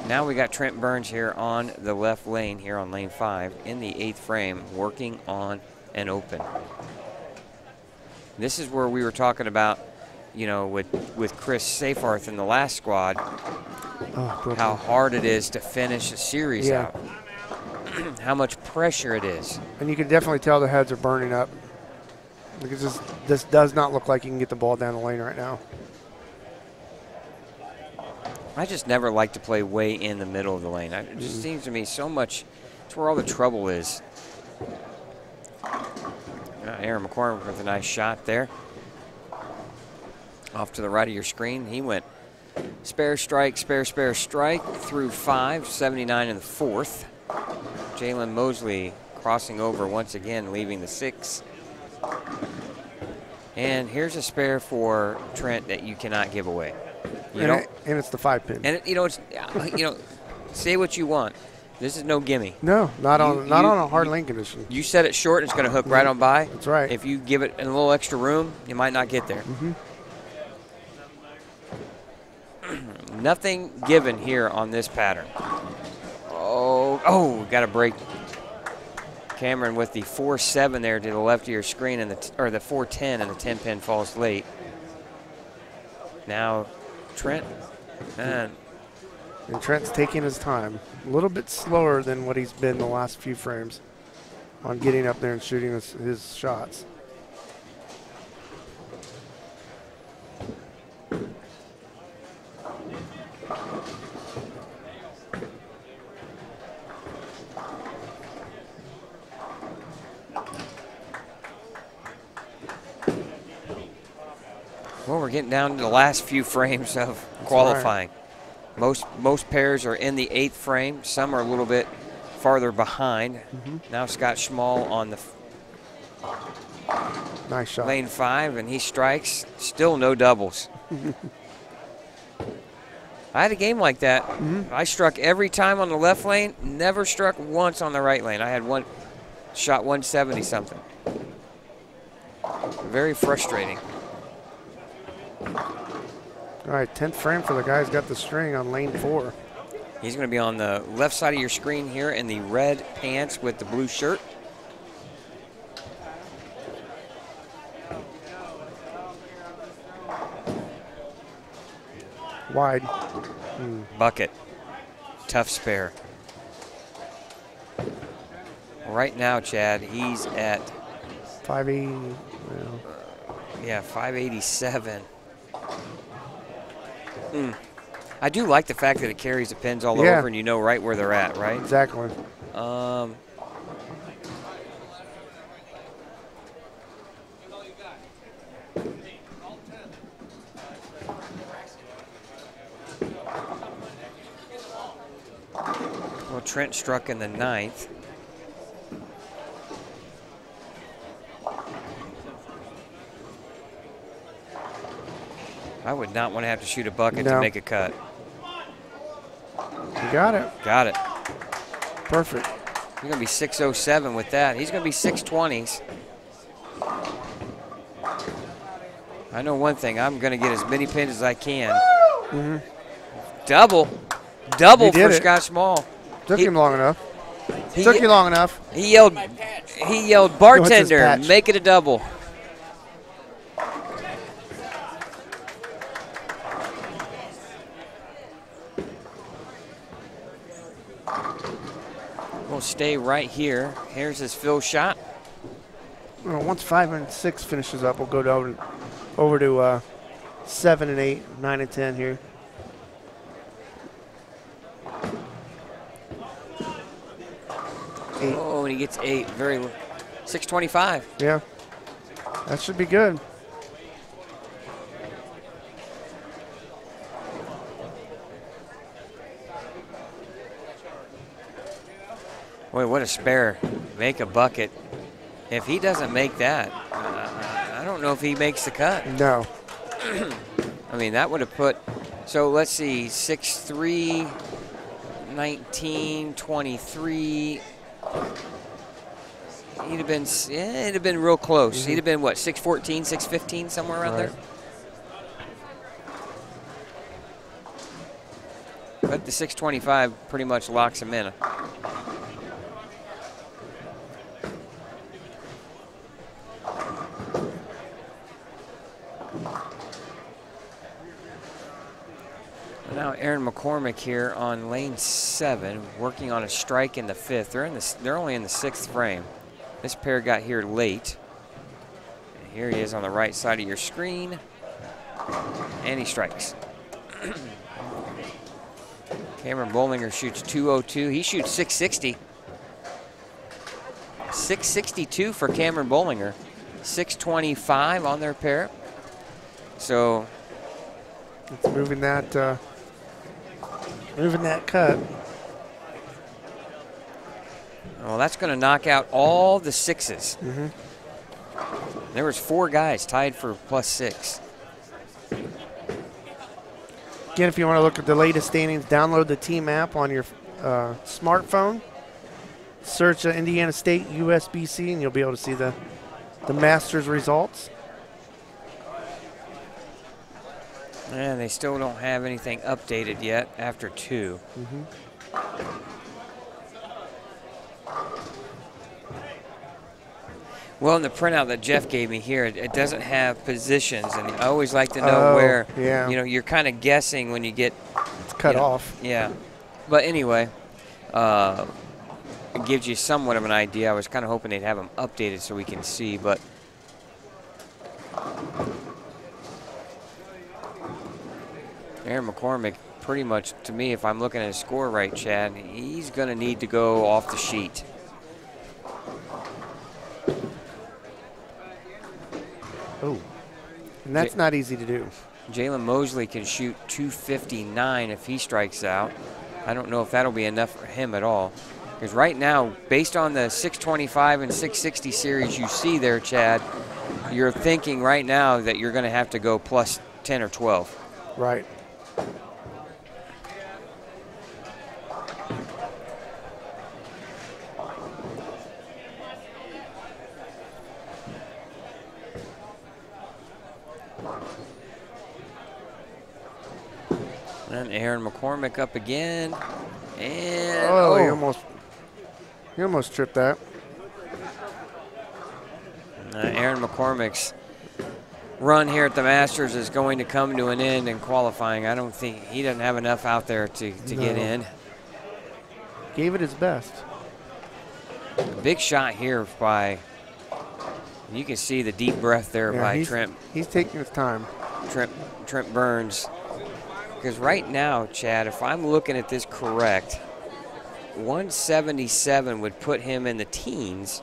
Now we got Trent Burns here on the left lane here on lane 5 in the 8th frame working on an open. This is where we were talking about, you know, with Chris Seyfarth in the last squad, how hard it is to finish a series out. How much pressure it is. And you can definitely tell the heads are burning up. Because this does not look like you can get the ball down the lane right now. I just never like to play way in the middle of the lane. It just seems to me so much, it's where all the trouble is. Aaron McCormick with a nice shot there. Off to the right of your screen. He went spare, strike, spare, spare, strike through 5, 79 in the 4th. Jalen Mosley crossing over once again, leaving the 6. And here's a spare for Trent that you cannot give away. And it's the 5-pin. And it's say what you want. This is no gimme. No, not on a hard lane condition. You set it short, it's going to hook right on by. That's right. If you give it a little extra room, you might not get there. Nothing given here on this pattern. Oh, got a break. Cameron with the 4-7 there to the left of your screen, and the 4-10, and the 10-pin falls late. Now, Trent. And Trent's taking his time. A little bit slower than what he's been the last few frames on getting up there and shooting his shots. Well, we're getting down to the last few frames of qualifying. Right. Most pairs are in the 8th frame. Some are a little bit farther behind. Now Scott Schmall on the nice shot. Lane 5, and he strikes. Still no doubles. I had a game like that. I struck every time on the left lane, never struck once on the right lane. I had one shot 170 something. Very frustrating. All right, 10th frame for the guy who's got the string on lane 4. He's going to be on the left side of your screen here in the red pants with the blue shirt. Wide. Bucket. Tough spare. Right now, Chad, he's at 580. Yeah, 587. I do like the fact that it carries the pins all over and you know right where they're at, right? Exactly. Well, Trent struck in the 9th. I would not want to have to shoot a bucket to make a cut. You got it. Got it. Perfect. He's going to be 607 with that. He's going to be 620s. I know one thing. I'm going to get as many pins as I can Double He did for it. Scott Small. Took He- him long enough. He, Took you long enough. he yelled, his bartender, patch. make it a double. We'll stay right here. Here's his fill shot. Well, once 5 and 6 finishes up, we'll go over to 7 and 8, 9 and 10 here. Oh, and he gets 8. Very 625. Yeah, that should be good. Boy, what a spare. Make a bucket. If he doesn't make that, I don't know if he makes the cut. No. I mean, that would have put, so let's see, 6'3", 19, 23. He'd have been, it'd have been real close. He'd have been, what, 6'14", 6'15", somewhere around there? But the 625 pretty much locks him in. Now Aaron McCormick here on lane 7, working on a strike in the 5th. They're only in the 6th frame. This pair got here late. And here he is on the right side of your screen, and he strikes. Cameron Bollinger shoots 202. He shoots 660. 662 for Cameron Bollinger. 625 on their pair. So it's moving that cut. Well, that's going to knock out all the 6s. There was 4 guys tied for +6. Again, if you want to look at the latest standings, download the team app on your smartphone. Search Indiana State USBC, and you'll be able to see the Masters results. And they still don't have anything updated yet after 2. Well, in the printout that Jeff gave me here, it doesn't have positions, and I always like to know where. Yeah. You know, you're kind of guessing when you get It's cut off. Yeah, but anyway, it gives you somewhat of an idea. I was kind of hoping they'd have them updated so we can see, but. Aaron McCormick, pretty much, to me, if I'm looking at his score right, Chad, he's going to need to go off the sheet. Oh, and that's not easy to do. Jalen Mosley can shoot 259 if he strikes out. I don't know if that'll be enough for him at all. Because right now, based on the 625 and 660 series you see there, Chad, you're thinking right now that you're going to have to go plus 10 or 12. Right. And Aaron McCormick up again. And he almost tripped that. Aaron McCormick's run here at the Masters is going to come to an end in qualifying. I don't think he doesn't have enough out there to get in. Gave it his best. Big shot here by, you can see the deep breath there by Trent. He's taking his time. Trent Burns. Because right now, Chad, if I'm looking at this correct, 177 would put him in the teens.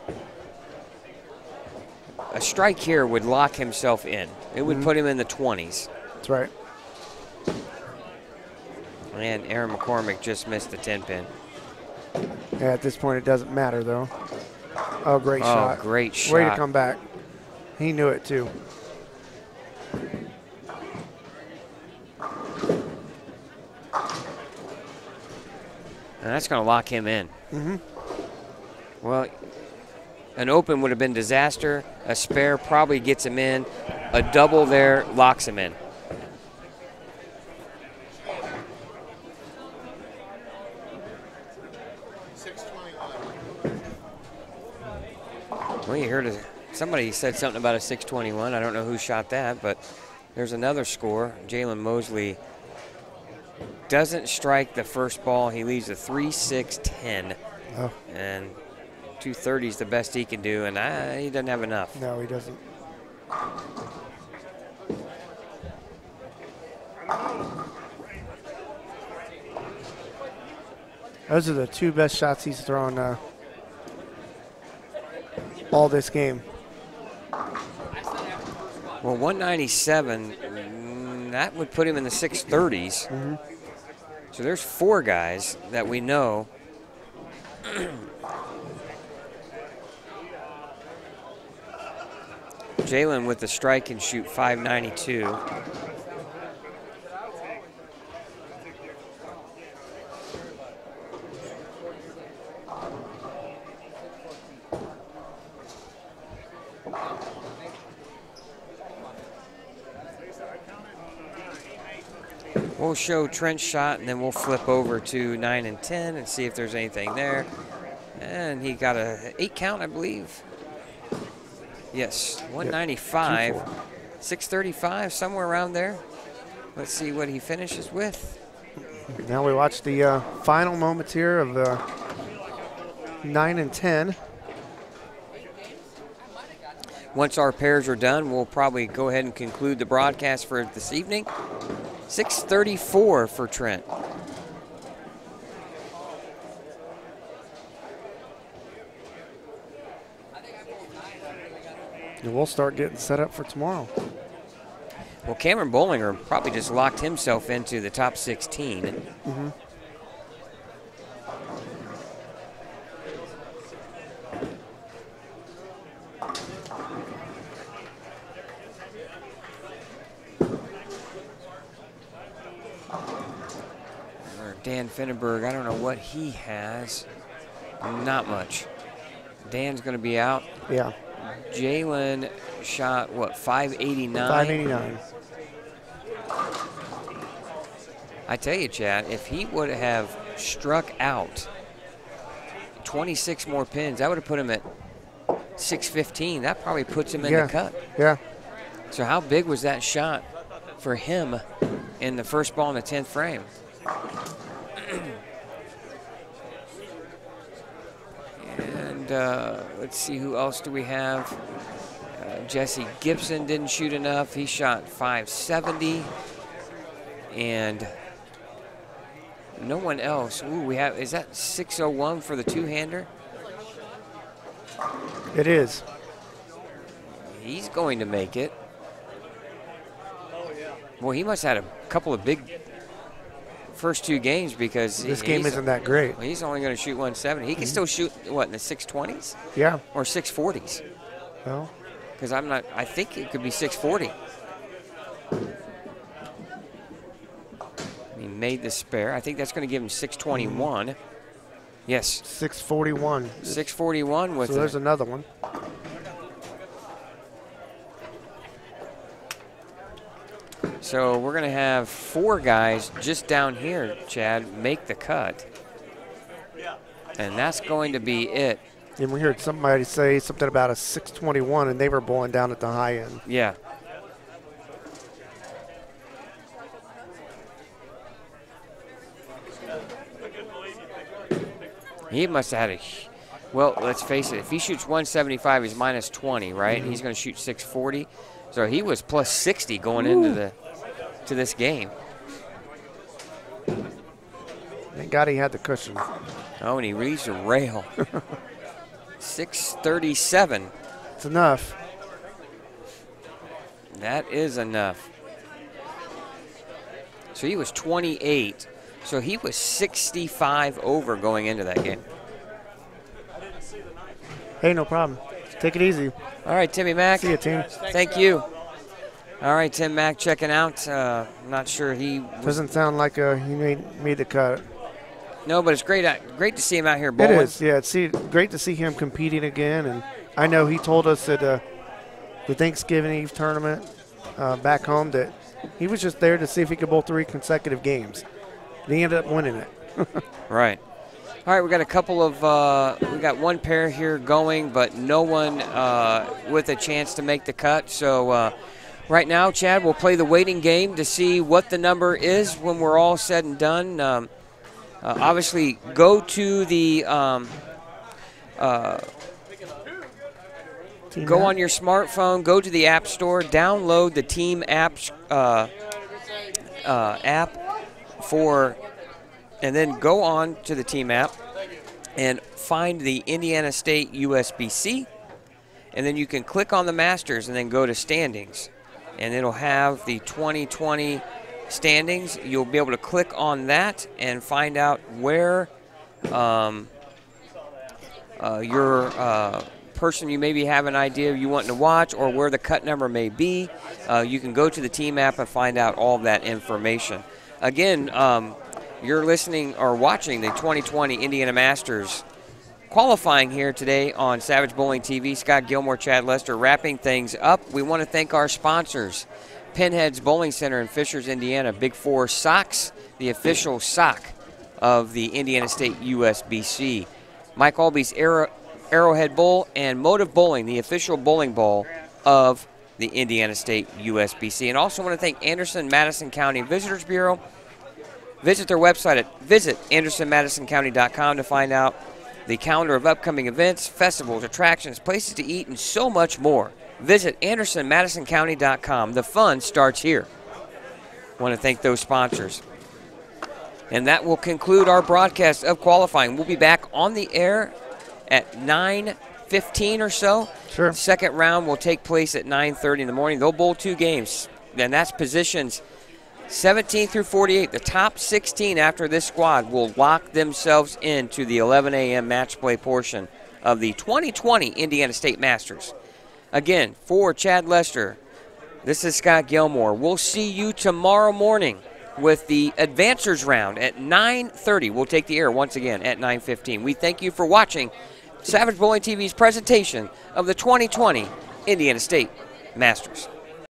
A strike here would lock himself in. It would put him in the 20s. That's right. And Aaron McCormick just missed the 10-pin. Yeah, at this point, it doesn't matter, though. Oh, great shot. Oh, great shot. Way to come back. He knew it, too. And that's going to lock him in. Well, an open would have been disaster. A spare probably gets him in. A double there locks him in. Well, you heard somebody said something about a 621. I don't know who shot that, but there's another score. Jalen Mosley doesn't strike the first ball. He leaves a 3-6-10. Oh. And 230 is the best he can do, and he doesn't have enough. No, he doesn't. Those are the two best shots he's thrown all this game. Well, 197, that would put him in the 630s. Mm-hmm. So there's 4 guys that we know. Jalen with the strike can shoot 592. We'll show Trent's shot, and then we'll flip over to 9 and 10 and see if there's anything there. And he got a 8 count, I believe. Yes, 195, 635, somewhere around there. Let's see what he finishes with. Now we watch the final moments here of 9 and 10. Once our pairs are done, we'll probably go ahead and conclude the broadcast for this evening. 634 for Trent. And we'll start getting set up for tomorrow. Well, Cameron Bollinger probably just locked himself into the top 16. Mm-hmm. Dan Finnenberg, I don't know what he has. Not much. Dan's going to be out. Yeah. Jalen shot, what, 589? 589. I tell you, Chad, if he would have struck out 26 more pins, that would have put him at 615. That probably puts him in the cut. Yeah. So how big was that shot for him in the first ball in the 10th frame? And let's see, who else do we have? Jesse Gibson didn't shoot enough. He shot 570. And no one else. Ooh, we have, is that 601 for the two-hander? It is. He's going to make it. Well, he must have had a couple of big first 2 games because this game isn't that great. He's only going to shoot 170. He can still shoot, what, in the 620s? Yeah. Or 640s? Well, because I think it could be 640. He made the spare. I think that's going to give him 621. Yes. 641. 641 with. So there's another one. So we're going to have 4 guys just down here, Chad, make the cut. And that's going to be it. And we heard somebody say something about a 621, and they were bowling down at the high end. Yeah. He must have had a, well, let's face it, if he shoots 175, he's minus 20, right? He's going to shoot 640. So he was plus 60 going into this game. Thank God he had the cushion. Oh, and he reads the rail. 637. It's enough. That is enough. So he was 28. So he was 65 over going into that game. Hey, no problem. Take it easy. All right, Timmy Mack. See you, team. Thank you. All right, Tim Mack checking out. I'm not sure he doesn't sound like he made the cut. No, but it's great to see him out here bowling. It is, yeah. It's great to see him competing again. And I know he told us at the Thanksgiving Eve tournament back home that he was just there to see if he could bowl 3 consecutive games. And he ended up winning it. Right. All right, we got a couple of, we got one pair here going, but no one with a chance to make the cut. So right now, Chad, we'll play the waiting game to see what the number is when we're all said and done. Obviously, go to the, go on your smartphone, go to the App Store, download the Team Apps app and then go on to the Team app and find the Indiana State USBC, and then you can click on the Masters and then go to standings, and it'll have the 2020 standings. You'll be able to click on that and find out where your person you maybe have an idea you want to watch or where the cut number may be. You can go to the Team app and find out all of that information. Again, you're listening or watching the 2020 Indiana Masters qualifying here today on Savage Bowling TV. Scott Gilmore, Chad Lester, wrapping things up. We want to thank our sponsors, Pinheads Bowling Center in Fishers, Indiana, Big Four Socks, the official sock of the Indiana State USBC, Mike Alby's Arrowhead Bowl, and Motive Bowling, the official bowling ball of the Indiana State USBC. And also want to thank Anderson-Madison County Visitors Bureau. Visit their website at visit-andersonmadisoncounty.com to find out the calendar of upcoming events, festivals, attractions, places to eat, and so much more. Visit andersonmadisoncounty.com. The fun starts here. Want to thank those sponsors. And that will conclude our broadcast of qualifying. We'll be back on the air at 9:15 or so. Sure. Second round will take place at 9:30 in the morning. They'll bowl 2 games, and that's positions 17 through 48. The top 16 after this squad will lock themselves into the 11 a.m. match play portion of the 2020 Indiana State Masters. Again, for Chad Lester, this is Scott Gilmore. We'll see you tomorrow morning with the Advancers round at 9:30. We'll take the air once again at 9:15. We thank you for watching Savage Bowling TV's presentation of the 2020 Indiana State Masters.